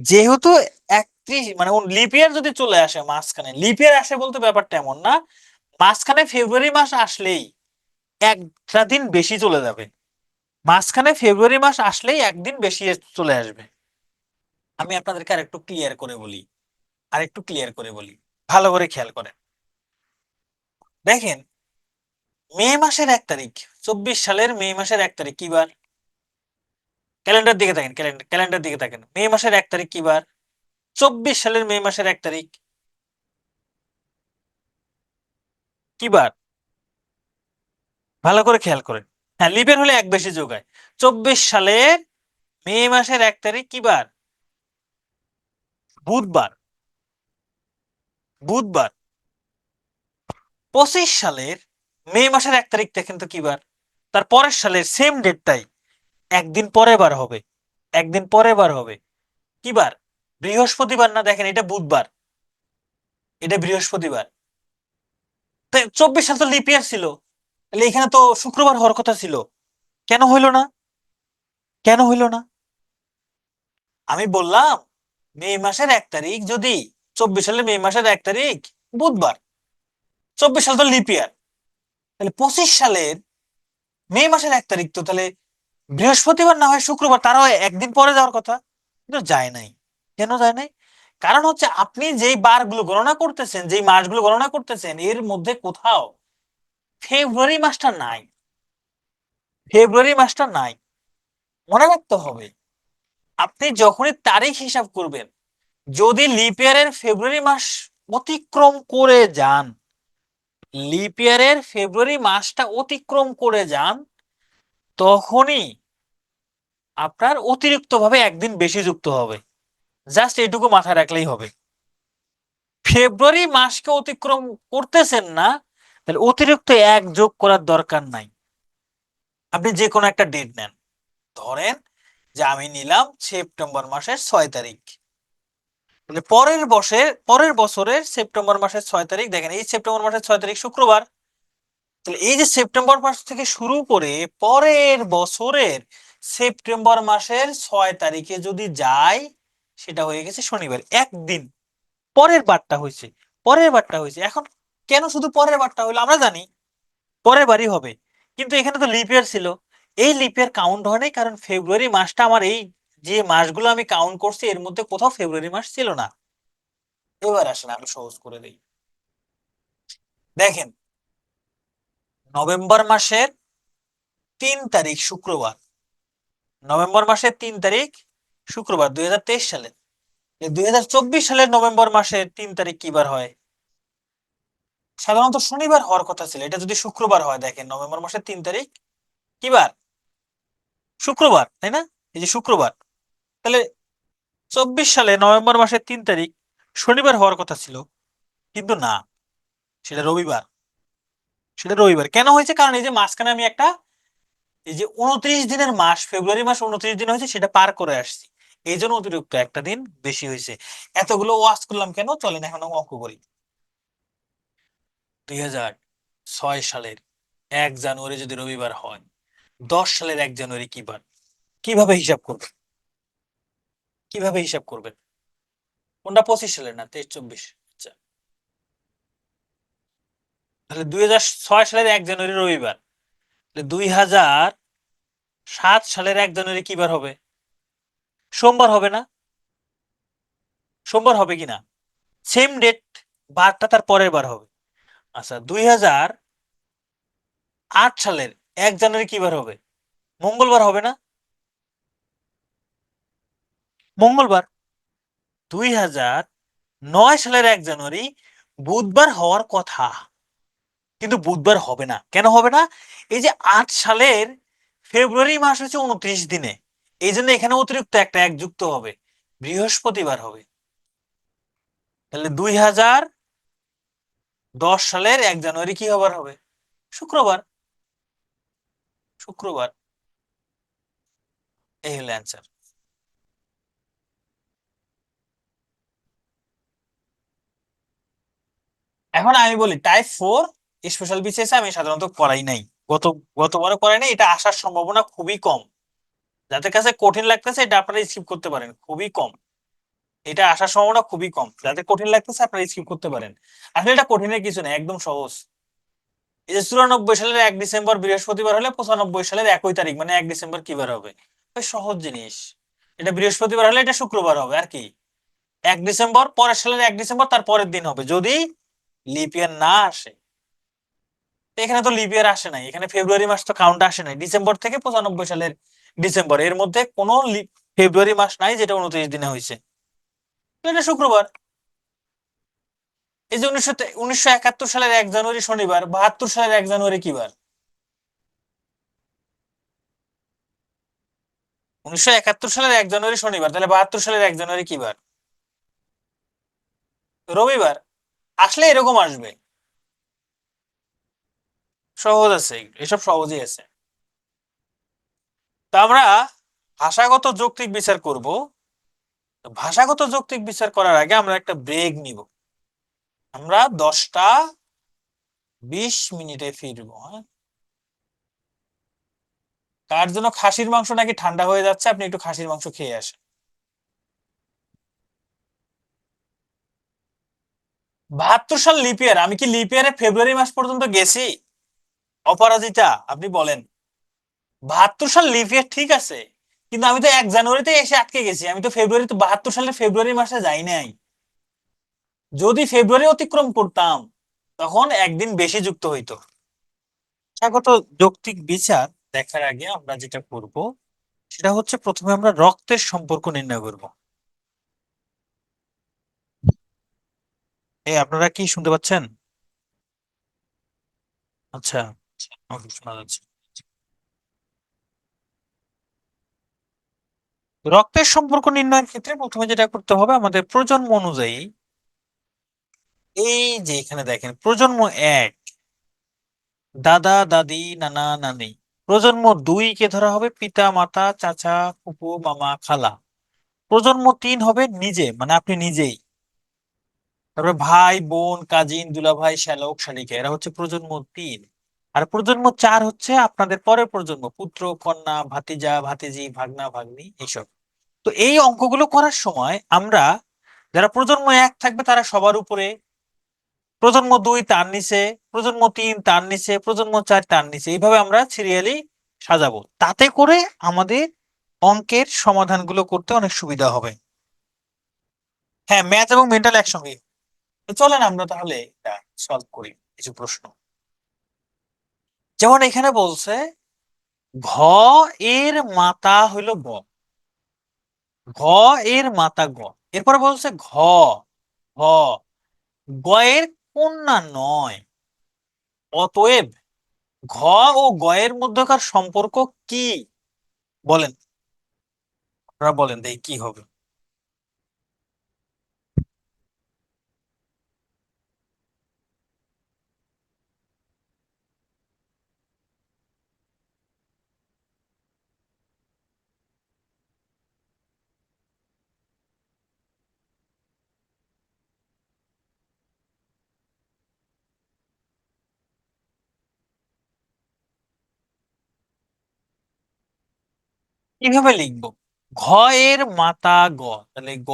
যেহেতু 31 মানে লিপ ইয়ার যদি চলে আসে মাঝখানে, লিপ ইয়ার আসে বলতে ব্যাপারটা এমন না, মাঝখানে ফেব্রুয়ারি মাস আসলেই একটা দিন বেশি চলে যাবে, মাঝখানে ফেব্রুয়ারি মাস আসলেই একদিন বেশি চলে আসবে। আমি আপনাদেরকে আর একটু ক্লিয়ার করে বলি, আর একটু ক্লিয়ার করে বলি, ভালো করে খেয়াল করেন। দেখেন, মে মাসের 1 তারিখ, 24 সালের মে মাসের 1 তারিখ কি বার? ক্যালেন্ডার দিকে থাকেন, ক্যালেন্ডার দিকে থাকেন, মে মাসের 1 তারিখ কি বার? 24 সালের মে মাসের 1 তারিখ কি বার? ভালো করে খেয়াল করেন। হ্যাঁ, লিপের হলে এক বেশি যোগায়। 24 সালের মে মাসের 1 তারিখ কি বার? বুধবার। বুধবার। 25 সালের মে মাসের 1 তারিখ দেখেন তো কি বার? তার পরের সালের সেম ডেটটাই একদিন পরে বার হবে, একদিন পরে বার হবে। কি বার? বৃহস্পতিবার না? দেখেন এটা বুধবার, এটা বৃহস্পতিবার। তাই 24 সাল তো লিপ ইয়ার ছিল, তাহলে এখানে তো শুক্রবার হওয়ার কথা ছিল, কেন হইল না? কেন হইল না? আমি বললাম মে মাসের 1 তারিখ যদি, 24 সালের মে মাসের 1 তারিখ বুধবার, 24 সাল তো লিপ ইয়ার, তাহলে 25 সালের মে মাসের 1 তারিখ তো তাহলে বৃহস্পতিবার না হয় শুক্রবার, তারও একদিন পরে যাওয়ার কথা, কিন্তু যায় নাই। কেন যায় নাই? কারণ হচ্ছে আপনি যেই বারগুলো গণনা করতেছেন, যেই মাসগুলো গণনা করতেছেন, এর মধ্যে কোথাও ফেব্রুয়ারি মাসটা নাই, ফেব্রুয়ারি মাসটা নাই। মনে রাখতে হবে, আপনি যখনই তারিখ হিসাব করবেন, যদি লিপ ইয়ারের ফেব্রুয়ারি মাস অতিক্রম করে যান, লিপ ইয়ারের ফেব্রুয়ারি মাসটা অতিক্রম করে যান, তখনই আপনার অতিরিক্ত ভাবে একদিন বেশি যুক্ত হবে। জাস্ট এটুকু মাথায় রাখলেই হবে। ফেব্রুয়ারি মাসকে অতিক্রম করতেছেন না, তাহলে অতিরিক্ত এক যোগ করার দরকার নাই। আপনি যে কোনো একটা ডেট নেন, ধরেন যে আমি নিলাম সেপ্টেম্বর মাসের 6 তারিখ, তাহলে পরের বছরের সেপ্টেম্বর মাসের 6 তারিখ, দেখেন এই সেপ্টেম্বর মাসের 6 তারিখ শুক্রবার। তাহলে এই যে সেপ্টেম্বর মাস থেকে শুরু করে পরের বছরের সেপ্টেম্বর মাসের 6 তারিখে যদি যায়, সেটা হয়ে গেছে শনিবার। একদিন পরের বারটা হয়েছে এখন। কেন শুধু পরের বারটা হইলো আমরা জানি পরের বারই হবে, কিন্তু এখানে তো লিপ ইয়ার ছিল। এই লিপ ইয়ার কাউন্ট হয় নাই, কারণ ফেব্রুয়ারি মাসটা আমার এই যে মাসগুলো আমি কাউন্ট করছি এর মধ্যে কোথাও ফেব্রুয়ারি মাস ছিল না। এবার আসেন আমি সহজ করে দিই। দেখেন, নভেম্বর মাসের 3 তারিখ শুক্রবার, নভেম্বর মাসের 3 তারিখ শুক্রবার 2023 সালে। 2024 সালের নভেম্বর মাসের 3 তারিখ কি বার হয়? সাধারণত শনিবার হওয়ার কথা ছিল, এটা যদি শুক্রবার হয়, দেখেন নভেম্বর মাসের 3 তারিখ কি বার? শুক্রবার, তাই না? এই যে শুক্রবার। তাহলে 24 সালে নভেম্বর মাসের 3 তারিখ শনিবার হওয়ার কথা ছিল, কিন্তু না, সেটা রবিবার। কেন হয়েছে? কারণ এই যে মাঝখানে আমি একটা, এই যে 29 দিনের মাস, ফেব্রুয়ারি মাস 29 দিন হয়েছে, সেটা পার করে আসছি, এই জন্য অতিরিক্ত একটা দিন বেশি হয়েছে। এতগুলো ওয়াজ করলাম কেন? চলেন এখন আমি অঙ্ক করি। 2006 সালের 1 জানুয়ারি যদি রবিবার হয়, 10 সালের 1 জানুয়ারি কি বার? কিভাবে হিসাব করবেন? কোনটা 25 সালের? না, 23-24। আচ্ছা, তাহলে 2006 সালের 1 জানুয়ারি রবিবার। 2007 সালের 1 জানুয়ারি কি বার হবে? সোমবার হবে না? সোমবার হবে কিনা? সেম ডেট, বারটা তার পরের বার হবে। আচ্ছা, 2008 সালের 1 জানুয়ারি কি বার হবে? মঙ্গলবার হবে না? মঙ্গলবার। 2009 সালের 1 জানুয়ারি বুধবার হওয়ার কথা, কিন্তু বুধবার হবে না। কেন হবে না? এই যে 8 সালের ফেব্রুয়ারি মাস হচ্ছে 29 দিনে, এই জন্য এখানে অতিরিক্ত একটা এক যুক্ত হবে, বৃহস্পতিবার হবে। তাহলে 2010 সালের 1 জানুয়ারি কি হবার হবে? শুক্রবার। শুক্রবার, এই হলো অ্যান্সার। এখন আমি বলি টাইপ 4 স্পেশাল বিসিএস আমি সাধারণত করাই নাই। গত গতবারও করাই নাই, এটা আসার সম্ভাবনা খুবই কম। যাদের কাছে কঠিন লাগতেছে এটা আপনারা স্কিপ করতে পারেন, খুবই কম। এটা আসার সম্ভাবনা খুবই কম, যাদের কঠিন লাগতেছে আপনারা স্কিপ করতে পারেন। আসলে এটা কঠিনের কিছু না, একদম সহজ। এই যে 94 সালের 1 ডিসেম্বর বৃহস্পতিবার হলে 95 সালের 1 তারিখ মানে 1 ডিসেম্বর কি বার হবে? ওই সহজ জিনিস। এটা বৃহস্পতিবার হলে এটা শুক্রবার হবে, আর কি। 1 ডিসেম্বর পরের সালের 1 ডিসেম্বর তার পরের দিন হবে, যদি লিপ ইয়ার না আসে। তো এখানে তো লিপ ইয়ার আসে নাই, এখানে ফেব্রুয়ারি মাস তো কাউন্ট আসে নাই, ডিসেম্বর থেকে 95 সালের ডিসেম্বর এর মধ্যে কোনো ফেব্রুয়ারি মাস নাই যেটা 29 দিনে হয়েছে। তো এটা শুক্রবার। এই যে 1971 সালের 1 জানুয়ারি শনিবার, 72 সালের 1 জানুয়ারি কি বার? 1971 সালের 1 জানুয়ারি শনিবার, তাহলে 72 সালের 1 জানুয়ারি কি বার? রবিবার। আসলে এরকম আসবে। সহজ আছে, এসব সহজই আছে। তো আমরা ভাষাগত যৌক্তিক বিচার করব। তো ভাষাগত যৌক্তিক বিচার করার আগে আমরা একটা ব্রেক নিব। আমরা 10টা 20 মিনিটে ফিরবো, হ্যাঁ। তার জন্য খাসির মাংস নাকি ঠান্ডা হয়ে যাচ্ছে, আপনি একটু খাসির মাংস খেয়ে আসেন। 72 সাল লিপ ইয়ার, আমি কি লিপ ইয়ারে ফেব্রুয়ারি মাস পর্যন্ত গেছি? অপরাজিতা, আপনি বলেন। 72 সাল লিপ ইয়ার ঠিক আছে, কিন্তু আমি তো 1 জানুয়ারিতে এসে আটকে গেছি, আমি তো ফেব্রুয়ারি, তো 72 সালের ফেব্রুয়ারি মাসে যাই নাই। যদি ফেব্রুয়ারি অতিক্রম করতাম তখন একদিন বেশি যুক্ত হইতো। স্বাগত যৌক্তিক বিচার দেখার আগে আমরা যেটা করব সেটা হচ্ছে প্রথমে আমরা রক্তের সম্পর্ক নির্ণয় করব। এই আপনারা কি শুনতে পাচ্ছেন? আচ্ছা, আমাকে শোনা যাচ্ছে। রক্তের সম্পর্ক নির্ণয়ের ক্ষেত্রে প্রথমে যেটা করতে হবে, আমাদের প্রজন্ম অনুযায়ী, এই যে এখানে দেখেন প্রজন্ম 1 দাদা দাদি নানা নানি, প্রজন্ম 2 কে ধরা হবে পিতা মাতা চাচা ফুপু মামা খালা, প্রজন্ম 3 হবে নিজে, মানে আপনি নিজেই। তারপরে ভাই বোন কাজিন দুলাভাই শ্যালক শালিকা, এরা হচ্ছে প্রজন্ম 3। আর প্রজন্ম 4 হচ্ছে আপনাদের পরের প্রজন্ম, পুত্র কন্যা ভাতিজা ভাতিজি ভাগনা ভাগ্নি এইসব। তো এই অঙ্কগুলো করার সময় আমরা, যারা প্রজন্ম 1 থাকবে তারা সবার উপরে, প্রজন্ম 2 তার নিচে, প্রজন্ম 3 তার নিচে, প্রজন্ম 4 তার নিচে, এইভাবে আমরা সিরিয়ালি সাজাবো। তাতে করে আমাদের অঙ্কের সমাধানগুলো করতে অনেক সুবিধা হবে। হ্যাঁ, ম্যাথ এবং মেন্টাল একসঙ্গে। তো চলেন আমরা তাহলে এটা সলভ করি কিছু প্রশ্ন। যেমন এখানে বলছে ঘ এর মাতা হইল গ, ঘ এর মাতা গ। এরপরে বলছে ঘ, ঘ, গ এর কন্যা নয়। অতএব ঘ ও গ এর মধ্যকার সম্পর্ক কি? বলেন, আপনারা বলেন দেখি কি হবে। কিভাবে লিখবো? ঘ এর মাতা গ, তাহলে গ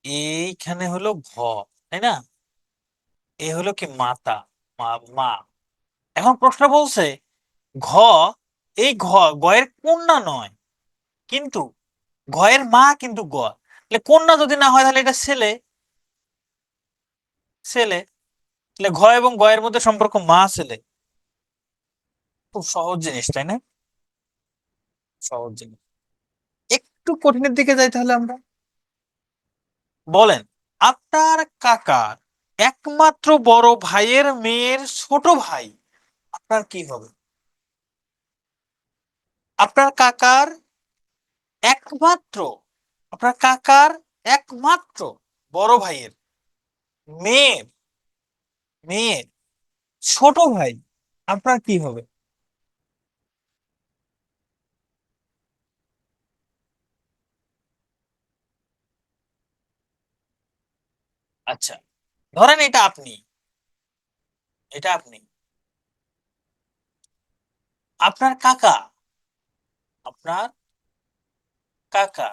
এইখানে হলো ঘ, তাই না? এ হলো কি মাতা, মা, মা। এখন প্রশ্ন বলছে ঘ, এই ঘ, গ এর কন্যা নয়, কিন্তু ঘ এর মা কিন্তু গ, তাহলে কন্যা যদি না হয় তাহলে এটা ছেলে, ছেলে। তাহলে ঘ এবং গ এর মধ্যে সম্পর্ক মা ছেলে। খুব সহজ জিনিস, তাই না? সহজ জিনিস। একটু কঠিনের দিকে যাই তাহলে আমরা। বলেন, আপনার কাকার একমাত্র বড় ভাইয়ের মেয়ের ছোট ভাই আপনার কি হবে? আপনার কাকার একমাত্র, আপনার কাকার একমাত্র বড় ভাইয়ের মেয়ের, মেয়ের ছোট ভাই আপনার কি হবে? আচ্ছা, ধরেন এটা আপনি, এটা আপনি, আপনার কাকা, আপনার কাকা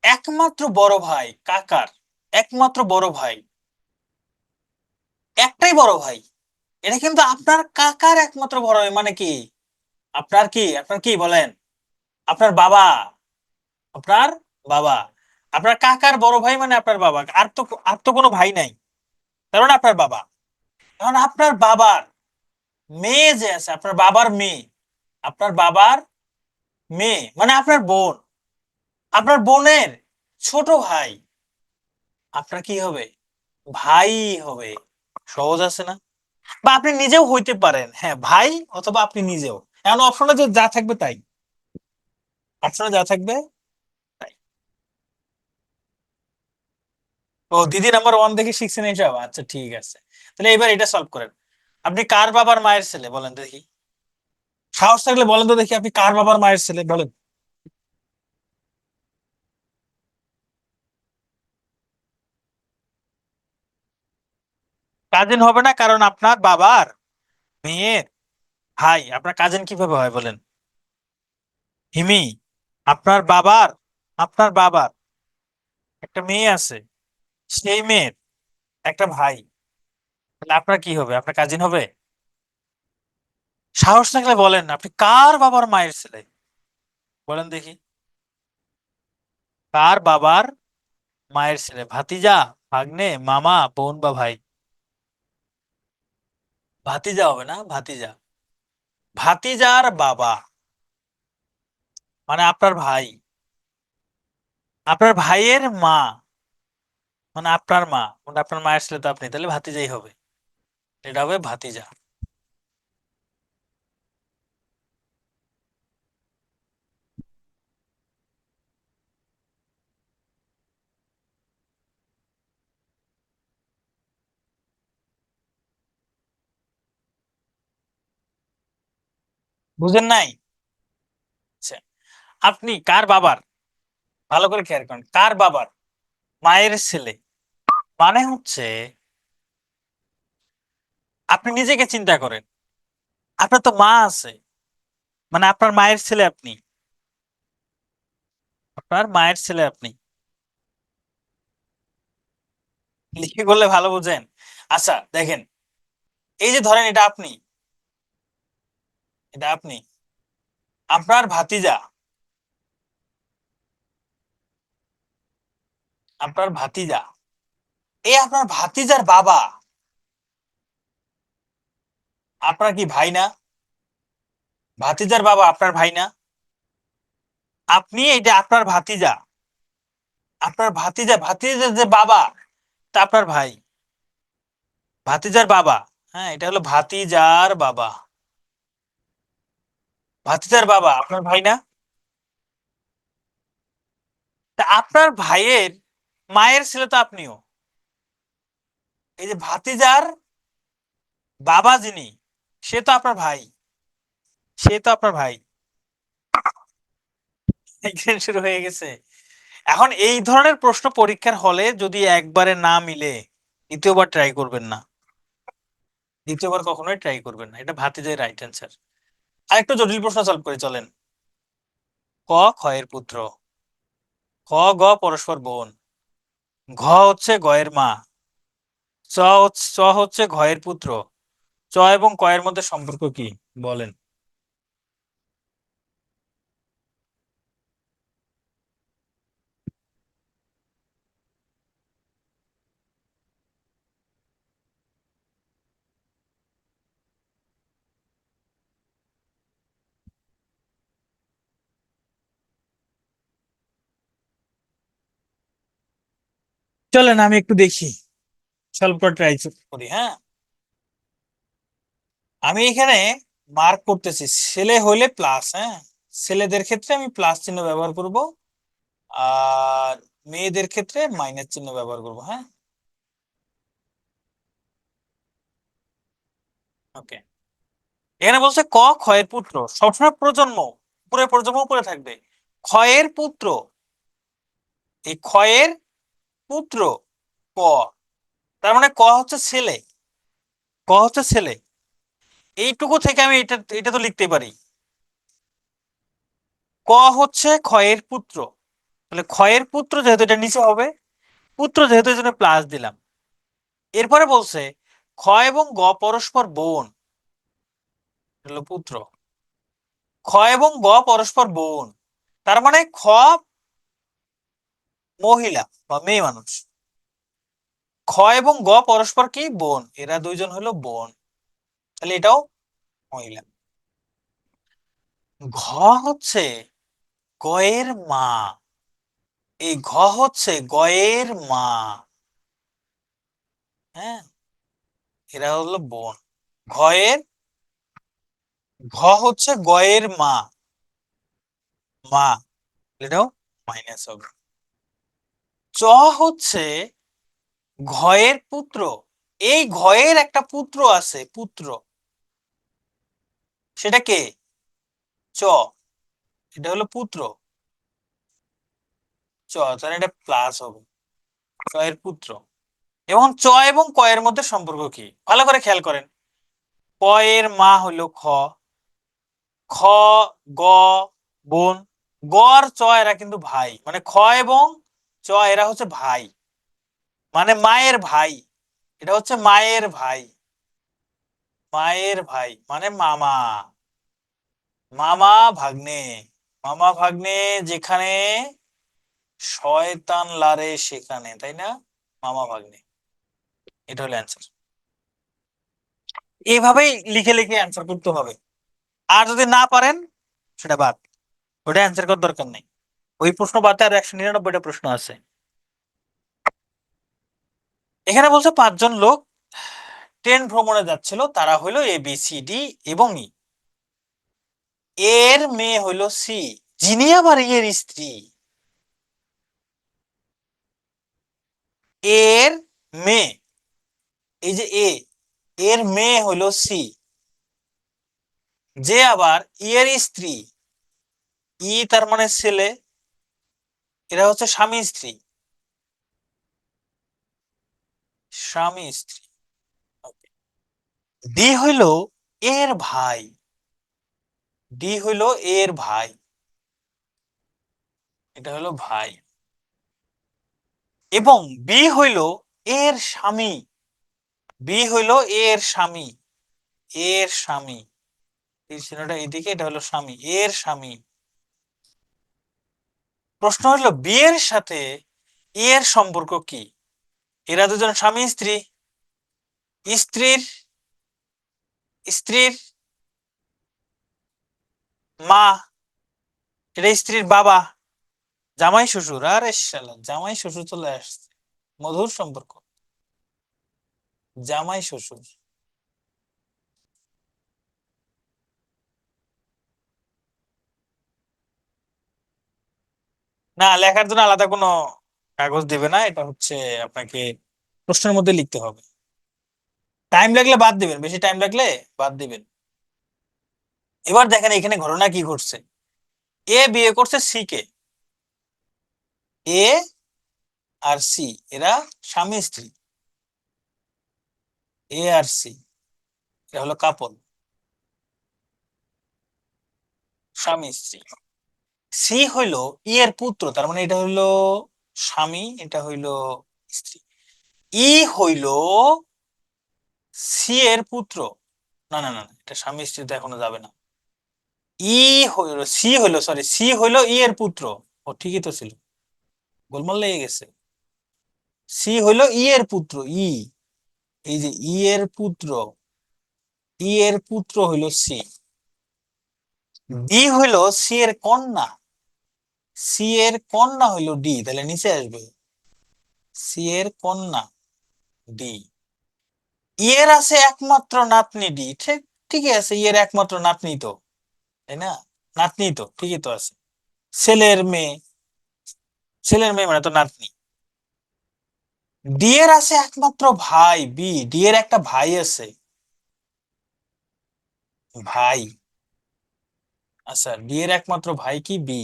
একমাত্র বড় ভাই, কাকার একমাত্র বড় ভাই, একটাই বড় ভাই। এটা কিন্তু আপনার কাকার একমাত্র বড় ভাই, মানে কি? আপনার কি, আপনার কি বলেন? আপনার বাবা, আপনার বাবা। আপনার কাকার বড় ভাই মানে আপনার বাবা, আর তো কোনো ভাই নাই, কারণ আপনার বাবা। এখন আপনার বাবার মেয়ে যে আছে, আপনার বাবার মেয়ে, আপনার বাবার মেয়ে মানে আপনার বোন, আপনার বোনের ছোট ভাই আপনার কি হবে? ভাই হবে। সহজ আছে না? বা আপনি নিজেও হইতে পারেন, হ্যাঁ ভাই, অথবা আপনি নিজেও। এখন অপশনে যে যা থাকবে তাই, অপশনে যা থাকবে তাই। ও, দিদি নাম্বার 1 দেখে শিখছেন এইসব, আচ্ছা ঠিক আছে। তাহলে এবার এটা সলভ করেন। আপনি কার বাবার মায়ের ছেলে বলেন তো দেখি? সাহস থাকলে বলেন তো দেখি, আপনি কার বাবার মায়ের ছেলে বলেন? কাজিন হবে না, কারণ আপনার বাবার মেয়ের ভাই। আপনার কাজিন কিভাবে হয় বলেন? হিমি, আপনার বাবার, আপনার বাবার একটা মেয়ে আছে, সেই মেয়ের একটা ভাই, তাহলে আপনার কি হবে? আপনার কাজিন হবে? সাহস থাকলে বলেন আপনি কার বাবার মায়ের ছেলে বলেন দেখি? কার বাবার মায়ের ছেলে? ভাতিজা, ভাগ্নে, মামা, বোন বা ভাই? ভাতিজা হবে না, ভাতিজা। ভাতিজার বাবা মানে আপনার ভাই, আপনার ভাইয়ের মা মানে আপনার মা, মানে আপনার মায়ের ছেলে তো আপনি, তাহলে ভাতিজাই হবে। এটা হবে ভাতিজা। বুঝেন নাই? আচ্ছা, আপনি কার বাবার ভালো করে খেয়াল করেন, কার বাবার? মায়ের ছেলে। মানে হচ্ছে আপনি নিজেকে চিন্তা করেন, আপনার তো মা আছে, মানে আপনার মায়ের ছেলে আপনি, আপনার মায়ের ছেলে আপনি। লিখে করলে ভালো বুঝেন। আচ্ছা দেখেন, এই যে ধরেন এটা আপনি, এটা আপনি, আপনার ভাতিজা, আপনার ভাতিজা, এই আপনার ভাতিজার বাবা আপনার কি ভাই না? ভাতিজার বাবা আপনার ভাই না? আপনি এইটা আপনার ভাতিজা, আপনার ভাতিজা, ভাতিজার যে বাবা তা আপনার ভাই, ভাতিজার বাবা। হ্যাঁ, এটা হলো ভাতিজার বাবা, ভাতিজার বাবা আপনার ভাই না? তা আপনার ভাইয়ের মায়ের ছেলে তো আপনিও। এই যে ভাতিজার বাবা যিনি, সে তো আপনার ভাই, সে তো আপনার ভাই। এখানে শুরু হয়ে গেছে। এখন এই ধরনের প্রশ্ন পরীক্ষার হলে যদি একবারে না মিলে, দ্বিতীয়বার ট্রাই করবেন না, দ্বিতীয়বার কখনোই ট্রাই করবেন না। এটা ভাতিজার রাইট অ্যান্সার। আর একটু জটিল প্রশ্ন সলভ করে চলেন। ক ক্ষয়ের পুত্র, খ গ পরস্পর বোন, ঘ হচ্ছে গয়ের মা, চ হচ্ছে ঘয়ের পুত্র, চ এবং কয়ের মধ্যে সম্পর্ক কি বলেন? চলেন আমি একটু দেখি, সলভ করে ট্রাই করি। হ্যাঁ, আমি এখানে মার্ক করতেছি, ছেলে হইলে প্লাস, হ্যাঁ, ছেলেদের ক্ষেত্রে আমি প্লাস চিহ্ন ব্যবহার করব, আর মেয়েদের ক্ষেত্রে মাইনাস চিহ্ন ব্যবহার করব। হ্যাঁ, ওকে। এখানে বলছে ক ক্ষয়ের পুত্র, সবসময় প্রজন্ম, পুরো প্রজন্ম উপরে থাকবে। ক্ষয়ের পুত্র, এই ক্ষয়ের পুত্র ক, তার মানে ক হচ্ছে ছেলে, ক হচ্ছে ছেলে। এইটুকু থেকে আমি এটা এটা তো লিখতে পারি, ক হচ্ছে ক্ষয়ের পুত্র, তাহলে ক্ষয়ের পুত্র যেহেতু এটা নিচে হবে, পুত্র যেহেতু এই জন্য প্লাস দিলাম। এরপরে বলছে খ এবং গ পরস্পর বোন, হলো পুত্র, খ এবং গ পরস্পর বোন, তার মানে খ মহিলা বা মেয়ে মানুষ, খ এবং গ পরস্পর কি বোন, এরা দুইজন হলো বোন, তাহলে এটাও মহিলা। ঘ হচ্ছে গয়ের মা, এই ঘ হচ্ছে গয়ের মা, হ্যাঁ, এরা হলো বোন। ঘয়ের, ঘ হচ্ছে গয়ের মা, মা, এটাও মাইনাস হবে। চ হচ্ছে ঘয়ের পুত্র, এই ঘয়ের একটা পুত্র আছে, পুত্র, সেটা কে? চ, এটা হলো পুত্র, চ, তাহলে এটা প্লাস হবে, চ এর পুত্র। এবং চ এবং ক এর মধ্যে সম্পর্ক কি ভালো করে খেয়াল করেন। ক এর মা হলো খ, খ, গ, বোন, গ আর চ এরা কিন্তু ভাই, মানে খ এবং চ এরা হচ্ছে ভাই, মানে মায়ের ভাই, এটা হচ্ছে মায়ের ভাই, মায়ের ভাই মানে মামা, মামা ভাগ্নে, মামা ভাগ্নে যেখানে শয়তান লারে সেখানে, তাই না? মামা ভাগ্নে, এটা হলো অ্যান্সার। এইভাবেই লিখে লিখে অ্যান্সার করতে হবে। আর যদি না পারেন সেটা বাদ, ওটা অ্যান্সার করার দরকার নেই। ওই প্রশ্ন বাদে আর 199টা প্রশ্ন আছে। এখানে বলছে পাঁচজন লোক ট্রেন ভ্রমণে যাচ্ছিল, তারা হইলো এ বি সি ডি এবং ই, এর মেয়ে হইলো সি, যিনি আবার এর স্ত্রী, এর মেয়ে, এই যে এ, এর মেয়ে হইলো সি, যে আবার ই এর স্ত্রী, ই তার মানে ছেলে, এরা হচ্ছে স্বামী স্ত্রী। স্বামী স্ত্রী। ডি হইল এর ভাই। ডি হইল এর ভাই। এটা হলো ভাই। এবং বি হইল এর স্বামী। বি হইল এর স্বামী। এর স্বামী। তীর চিহ্নটা এদিকে, এটা হলো স্বামী, এর স্বামী। প্রশ্ন হলো বি এর সাথে এর সম্পর্ক কি? এরা দুজন স্বামী স্ত্রী। স্ত্রীর স্ত্রীর মা, এটা স্ত্রীর বাবা, জামাই শ্বশুর। আরে শালা, জামাই শ্বশুর চলে আসছে, মধুর সম্পর্ক, জামাই শ্বশুর। না, লেখার জন্য আলাদা কোনো কাগজ দিবে না, এটা হচ্ছে আপনাকে প্রশ্নের মধ্যে লিখতে হবে। টাইম লাগলে বাদ দিবেন, বেশি টাইম লাগলে বাদ দিবেন। এবার দেখেন এখানে ঘটনা কি ঘটছে। এ বিয়ে করছে সি কে। এ আর সি, এরা স্বামী স্ত্রী। এ আর সি, এটা হলো কাপল, স্বামী স্ত্রী। সি হইলো ই এর পুত্র, তার মানে এটা হইলো স্বামী, এটা হইলো স্ত্রী। ই হইলো সি এর পুত্র। না না না না, এটা স্বামী স্ত্রী তো এখনো যাবে না। ই হইলো সি হইলো, সরি, সি হইলো ই এর পুত্র। ও ঠিকই তো ছিল, গোলমাল লেগে গেছে। সি হইলো ই এর পুত্র। ই, এই যে ই এর পুত্র, ই এর পুত্র হইলো সি। ডি হইলো সি এর কন্যা। সি এর কন্যা হইলো ডি, তাহলে নিচে আসবে সি এর কন্যা ডি। ই এর আছে একমাত্র নাতনি ডি, ঠিক, ঠিকই আছে, ই এর একমাত্র নাতনি তো, তাই না? নাতনি তো ঠিকই তো আছে, ছেলের মেয়ে, ছেলের মেয়ে মানে তো নাতনি। ডি এর আছে একমাত্র ভাই বি, ডি এর একটা ভাই আছে, ভাই। আচ্ছা, ডি এর একমাত্র ভাই কি বি,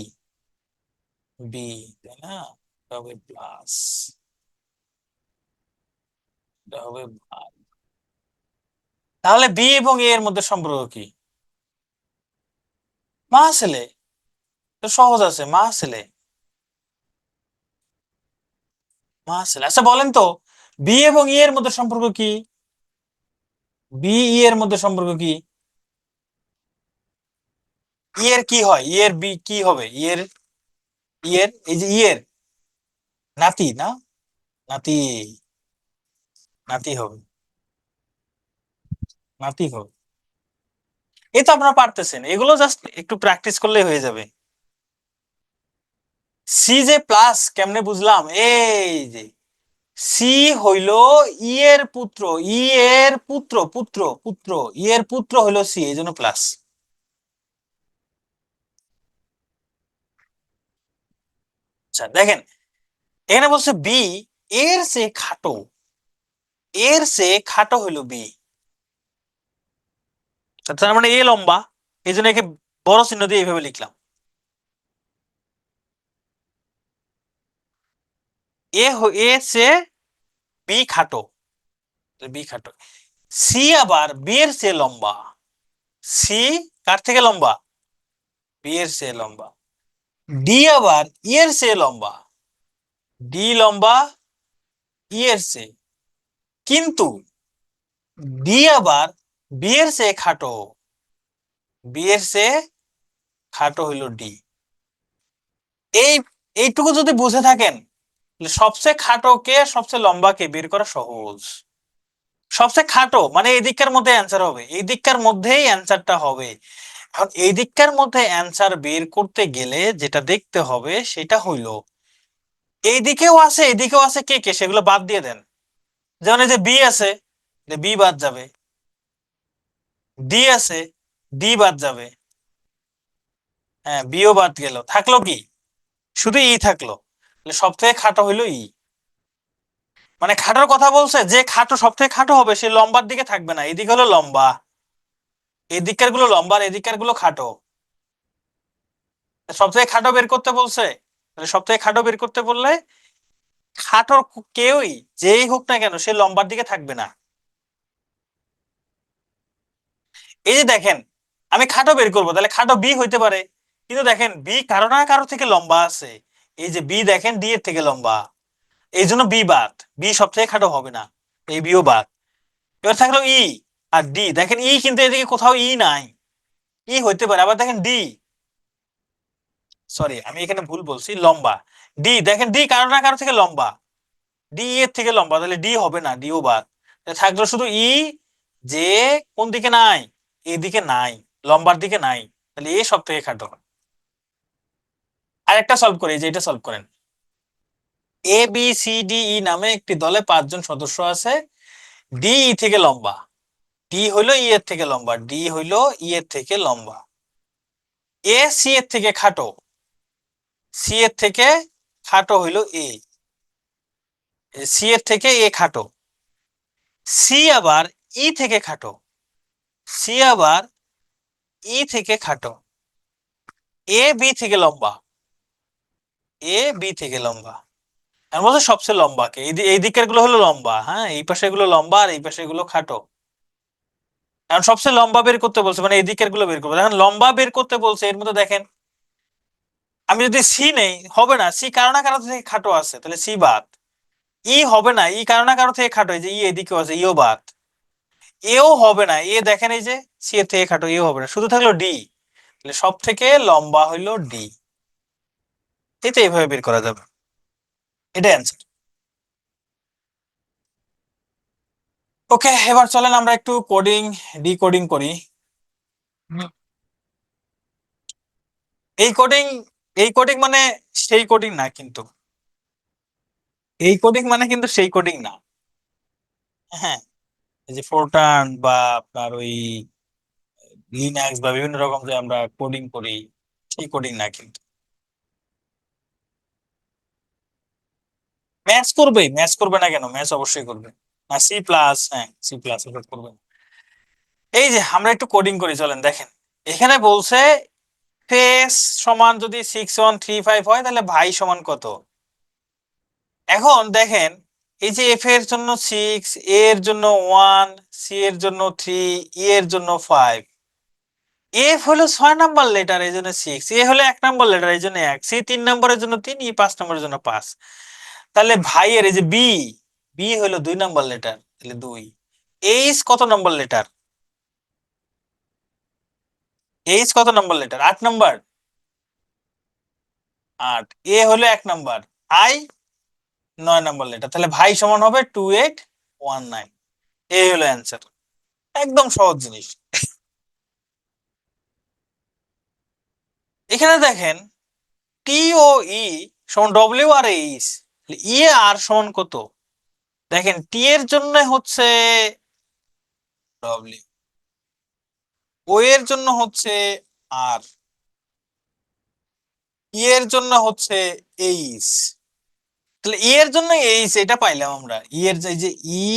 বি, তাই না? তবে প্লাস, এটা হবে ভাই। তাহলে বি এবং এ এর মধ্যে সম্পর্ক কি? মা ছেলে, তো সহজ আছে, মা ছেলে, মা ছেলে। আচ্ছা বলেন তো, বি এবং ই এর মধ্যে সম্পর্ক কি? বি ই এর মধ্যে সম্পর্ক কি? ই এর কি হয়, ই এর বি কি হবে, ই এর, ই এর এই যে ই এর নাতি না, নাতি, নাতি হবে, নাতি হবে। এই তো আপনারা পারতেছেন, এগুলো জাস্ট একটু প্র্যাকটিস করলেই হয়ে যাবে। সি যে প্লাস কেমনে বুঝলাম, এই যে সি হইল ই এর পুত্র, ই এর পুত্র, পুত্র পুত্র, ই এর পুত্র হইলো সি, এই জন্য প্লাস। আচ্ছা দেখেন, এখানে বলছে বি এর সে খাটো, এর সে খাটো হইলো বি, তার মানে এ লম্বা, এই জন্য একে বড় চিহ্ন দিয়ে এইভাবে লিখলাম। এ সে বি খাটো, বি খাটো। সি আবার বি এর চেয়ে লম্বা। সি কার থেকে লম্বা? বি এর চেয়ে লম্বা। ডি আবার ই এর চেয়ে লম্বা। ডি লম্বা ই এর চেয়ে, কিন্তু ডি আবার বি এর চেয়ে খাটো। বি এর চেয়ে খাটো হইল ডি। এই এইটুকু যদি বুঝে থাকেন, তাহলে সবচেয়ে খাটো কে সবচেয়ে লম্বা কে বের করা সহজ। সবচেয়ে খাটো মানে এই দিককার মধ্যে অ্যান্সার হবে, এই দিককার মধ্যেই অ্যান্সারটা হবে। এখন এই দিককার মধ্যে অ্যান্সার বের করতে গেলে যেটা দেখতে হবে সেটা হইলো এই দিকেও আছে এদিকেও আছে, কে কে সেগুলো বাদ দিয়ে দেন। যেমন এই যে বি আছে, বি বাদ যাবে। ডি আছে, ডি বাদ যাবে। হ্যাঁ, বিও বাদ গেল, থাকলো কি? শুধু ই থাকলো। তাহলে সব থেকে খাটো হইলো ই। মানে খাটোর কথা বলছে, যে খাটো সব থেকে খাটো হবে সে লম্বার দিকে থাকবে না, এদিকে হলো লম্বা, এই দিককার গুলো লম্বা আর এদিককার গুলো খাটো। সব থেকে খাটো বের করতে বলছে, তাহলে সব থেকে খাটো বের করতে বললে খাটো কেউই যেই হোক না কেন সে লম্বার দিকে থাকবে না। এই যে দেখেন, আমি খাটো বের করবো, তাহলে খাটো বি হইতে পারে, কিন্তু দেখেন বি কারো না কারো থেকে লম্বা আছে। এই যে বি দেখেন ডি এর থেকে লম্বা, এই জন্য বি বাদ, বি সব থেকে খাটো হবে না, এই বিও বাদ। এবার থাকলো ই আর ডি, দেখেন ই কিন্তু এদিকে কোথাও ই নাই, ই হইতে পারে। আবার দেখেন ডি, সরি আমি এখানে ভুল বলছি, লম্বা। ডি দেখেন ডি কারো না কারো থেকে লম্বা, ডি এর থেকে লম্বা, তাহলে ডি হবে না, ডিও বাদ। তাহলে থাকলো শুধু ই, যে কোন দিকে নাই, এদিকে নাই, লম্বার দিকে নাই, তাহলে এ সব থেকে খাটো। আরেকটা সলভ করি, এই যে এটা সলভ করেন। A B C D E নামে একটি দলে 5 জন সদস্য আছে। ডি ই থেকে লম্বা, ডি হইলো ই এর থেকে লম্বা, ডি হইলো ই এর থেকে লম্বা। এ সি এর থেকে খাটো, সি এর থেকে খাটো হইলো এ, সি এর থেকে এ খাটো। সি আবার ই থেকে খাটো, সি আবার ই থেকে খাটো। এ বি থেকে লম্বা, এ বি থেকে লম্বা। এর মধ্যে সবচেয়ে লম্বা কে? এই দিকের গুলো হলো লম্বা, হ্যাঁ এই পাশে গুলো লম্বা আর এই পাশে গুলো খাটো। এখন সবচেয়ে লম্বা বের করতে বলছে, মানে এই দিকের গুলো বের করবো। এখন লম্বা বের করতে বলছে, এর মধ্যে দেখেন আমি যদি সি নেই হবে না, সি কারো না কারো থেকে খাটো আছে, তাহলে সি বাদ। ই হবে না, ই কারো না কারো থেকে খাটো, এই যে ই এদিকেও আছে, ইও বাদ। এও হবে না, এ দেখেন এই যে সি এর থেকে খাটো, এও হবে না, শুধু থাকলো ডি। তাহলে সব থেকে লম্বা হইলো ডি। এটা এইভাবে বের করা যাবে, এটা অ্যান্সার। ওকে, এবার চলেন আমরা একটু কোডিং, ডিকোডিং করি। হুম। এই কোডিং, এই কোডিং মানে সেই কোডিং না কিন্তু, এই কোডিং মানে কিন্তু সেই কোডিং না। হ্যাঁ, এই যে ফোরটান বা আপনার ওই লিনাক্স বা বিভিন্ন রকম যে আমরা কোডিং করি, সেই কোডিং না কিন্তু। ম্যাথস করবে, ম্যাথস করবে না কেন, ম্যাথস অবশ্যই করবে। না সি প্লাস, হ্যাঁ সি প্লাস করবে। এই যে আমরা একটু কোডিং করি, চলেন দেখেন। এখানে বলছে ফেস সমান যদি 6135 হয় তাহলে ভাই সমান কত। এখন দেখেন, এই যে এফ এর জন্য 6, এ এর জন্য 1, সি এর জন্য 3, ই এর জন্য 5। এফ হলো 6 নাম্বার লেটার এই জন্য 6, এ হলো 1 নাম্বার লেটার এই জন্য 1, সি 3 নম্বরের জন্য 3, ই 5 নম্বরের জন্য 5। তাহলে ভাইয়ের এই যে বি, বি হলো 2 নাম্বার লেটার, তাহলে 2। এইচ কত নম্বর লেটার, এইচ কত নম্বর লেটার, 8 নম্বর, 8। এ হলো 1 নাম্বার, আই 9 নম্বর লেটার, তাহলে ভাই সমান হবে 2819। এই হলো অ্যান্সার, একদম সহজ জিনিস। এখানে দেখেন টি ও ই সমান ডব্লিউ আর এইচ, ই এ আর সমান কত। দেখেন টি এর জন্য হচ্ছে ডব্লিউ, ও এর জন্য হচ্ছে আর, ই এর জন্য হচ্ছে এইচ। তাহলে ই এর জন্য এইচ, এটা পাইলাম আমরা, ই এর এই যে ই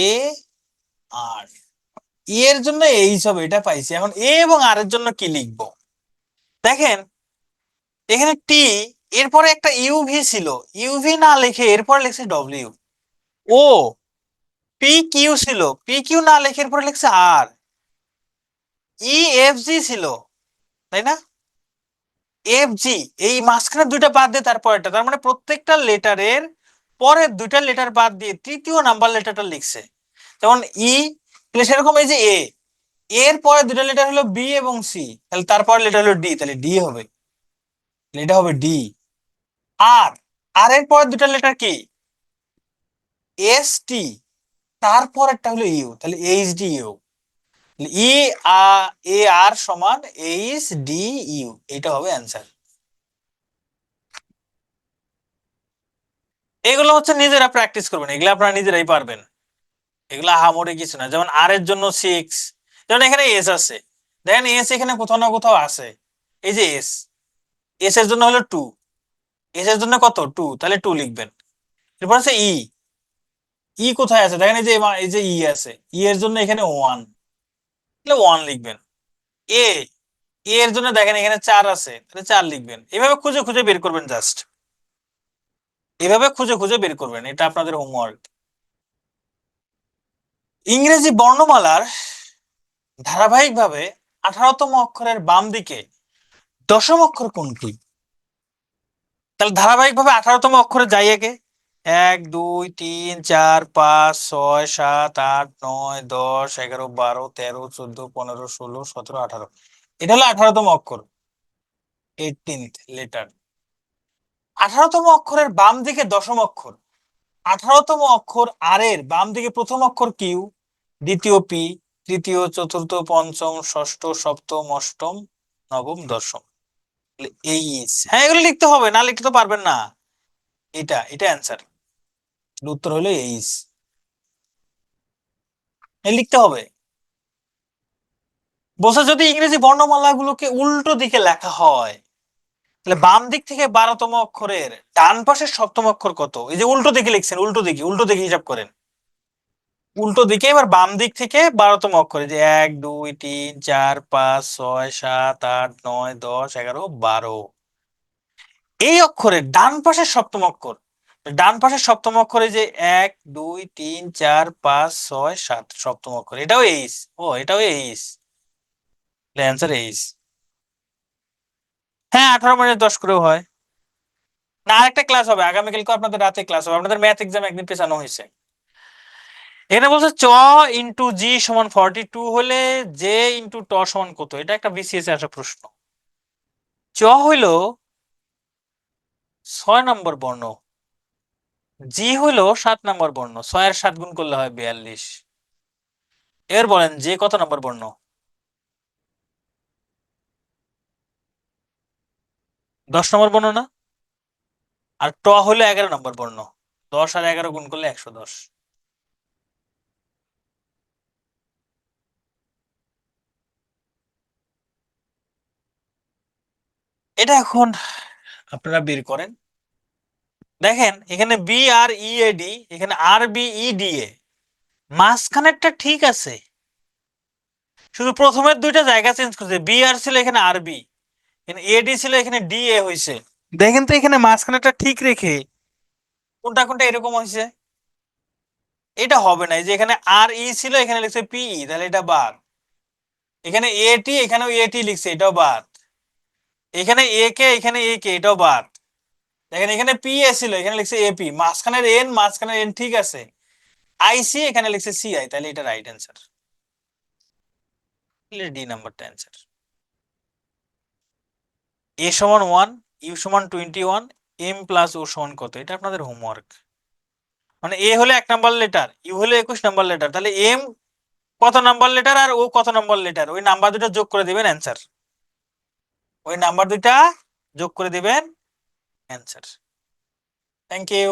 এ আর, ই এর জন্য এইচ হবে, এটা পাইছি। এখন এ এবং আর এর জন্য কি লিখবো, দেখেন এখানে টি, এরপরে একটা ইউভি ছিল, ইউভি না লিখে এরপর লিখছে ডব্লিউ। ও পি কিউ ছিল, পি কিউ না লিখে এরপরে লিখছে আর। ই এফ জি ছিল, তাই না, এফ জি, এই মাঝখানে দুইটা বাদ দিয়ে তারপর এটা, তার মানে প্রত্যেকটা লেটারের পরের দুইটা লেটার বাদ দিয়ে তৃতীয় নাম্বার লেটারটা লিখছে। যেমন ই, তাহলে সেরকম এই যে এ, এর পরে দুইটা লেটার হলো বি এবং সি, তাহলে তারপর লেটার হলো ডি, তাহলে ডি হবে, তাহলে এটা হবে ডি। আর, আর এর পরে দুইটা লেটার কি, এস টি, তারপর একটা হলো ইউ, তাহলে এইচ ডি ইউ। ই এ আর সমান এইচ ডি ইউ, এটা হবে অ্যান্সার। এগুলো হচ্ছে নিজেরা প্র্যাকটিস করবেন, এগুলো আপনারা নিজেরাই পারবেন, এগুলো আহামরি কিছু না। যেমন আর এর জন্য 6, যেমন এখানে এস আছে, দেখেন এস এখানে কোথাও না কোথাও আছে, এই যে এস, এস এর জন্য হলো 2, এস এর জন্য কত 2, তাহলে 2 লিখবেন। এরপর আছে ই, ই কোথায় আছে দেখেন, এই যে এই যে ই আছে, ই এর জন্য এখানে 1, তাহলে 1 লিখবেন। এ, এর জন্য দেখেন এখানে 4 আছে, তাহলে 4 লিখবেন। এভাবে খুঁজে খুঁজে বের করবেন, জাস্ট এভাবে খুঁজে খুঁজে বের করবেন, এটা আপনাদের হোমওয়ার্ক। ইংরেজি বর্ণমালার ধারাবাহিকভাবে 18তম অক্ষরের বাম দিকে দশম অক্ষর কোনটি? তাহলে ধারাবাহিকভাবে 18তম অক্ষরে যাই আগে। 1 2 3 4 5 6 7 8 9 10 11 12 13 14 15 16 17 18। এটা হলো 18তম অক্ষর, 18th লেটার। 18তম অক্ষরের বাম দিকে দশম অক্ষর। 18তম অক্ষর আর এর বাম দিকে প্রথম অক্ষর কিউ, দ্বিতীয় পি, তৃতীয়, চতুর্থ, পঞ্চম, ষষ্ঠ, সপ্তম, অষ্টম, নবম, দশম। এইচ, হ্যাঁ এগুলো লিখতে হবে, না লিখতে তো পারবেন না। এটা অ্যান্সার, উত্তর হলো এইচ, লিখতে হবে। বলছে যদি ইংরেজি বর্ণমালা গুলোকে উল্টো দিকে লেখা হয়, তাহলে বাম দিক থেকে 12তম অক্ষরের ডান পাশের সপ্তম অক্ষর কত? এই যে উল্টো দিকে লিখছেন, উল্টো দিকে হিসাব করেন। উল্টো দিকে এবার বাম দিক থেকে 12তম অক্ষরে, যে 1 2 3 4 5 6 7 8 9 10 11 12, এই অক্ষরের ডান পাশের সপ্তম অক্ষর। ডান পাশের সপ্তম অক্ষরে যে 1 2 3 4 5 6 7 সপ্তম অক্ষর, এটাও এইচ। ও এটাও এইচ, অ্যান্সার এইচ। হ্যাঁ 18 - 10 করেও হয়। না আরেকটা ক্লাস হবে আগামীকালকে, আপনাদের রাতে ক্লাস হবে, আপনাদের ম্যাথ এক্সাম একদিন পেছানো হয়েছে। এখানে বলছে চ ইন্টু জি সমান 42 হলে জে ইন্টু ট সমান কত? এটা একটা বিসিএস এ আসা প্রশ্ন। চ হইল 6 নম্বর বর্ণ, জি হইল 7 নম্বর বর্ণ, 6 এর 7 গুণ করলে হয় 42। এর বলেন যে কত নম্বর বর্ণ? 10 নম্বর বর্ণ না? আর ট হইলো 11 নম্বর বর্ণ, 10 আর 11 গুণ করলে 110। এটা এখন আপনারা বের করেন। দেখেন এখানে B R E A D, এখানে আর বি ই ডি এ, মাঝখানেরটা ঠিক আছে, শুধু প্রথমের দুইটা জায়গা চেঞ্জ করছে। বি আর ছিল এখানে আর বি, এখানে এ ডি ছিল এখানে ডি এ হয়েছে। দেখেন তো এখানে মাঝখানেরটা ঠিক রেখে কোনটা কোনটা এরকম হয়েছে। এটা হবে না, এই যে এখানে আর ই ছিল এখানে লিখছে পি ই, তাহলে এটা বাদ। এখানে এ টি এখানেও এ টি লিখছে, এটাও বাদ। এখানে এ কে এটাও বাদ। দেখেন এখানে পি এ ছিল এখানে লিখছে এপি, মাঝখানের এন ঠিক আছে। আইসি এখানে লিখছে সি আই, তাহলে এটা রাইট অ্যান্সার, ডি নাম্বারটা অ্যান্সার। এ সমান 1, ইউ সমান 21, এম প্লাস ও সমান কত? এটা আপনাদের হোমওয়ার্ক। মানে এ হলো 1 নম্বর লেটার, ইউ হলো 21 নম্বর লেটার, তাহলে এম কত নাম্বার লেটার আর ও কত নম্বর লেটার, ওই নাম্বার দুটো যোগ করে দিবেন অ্যান্সার। ওই নাম্বার দুইটা যোগ করে দিবেন অ্যান্সার। Thank you.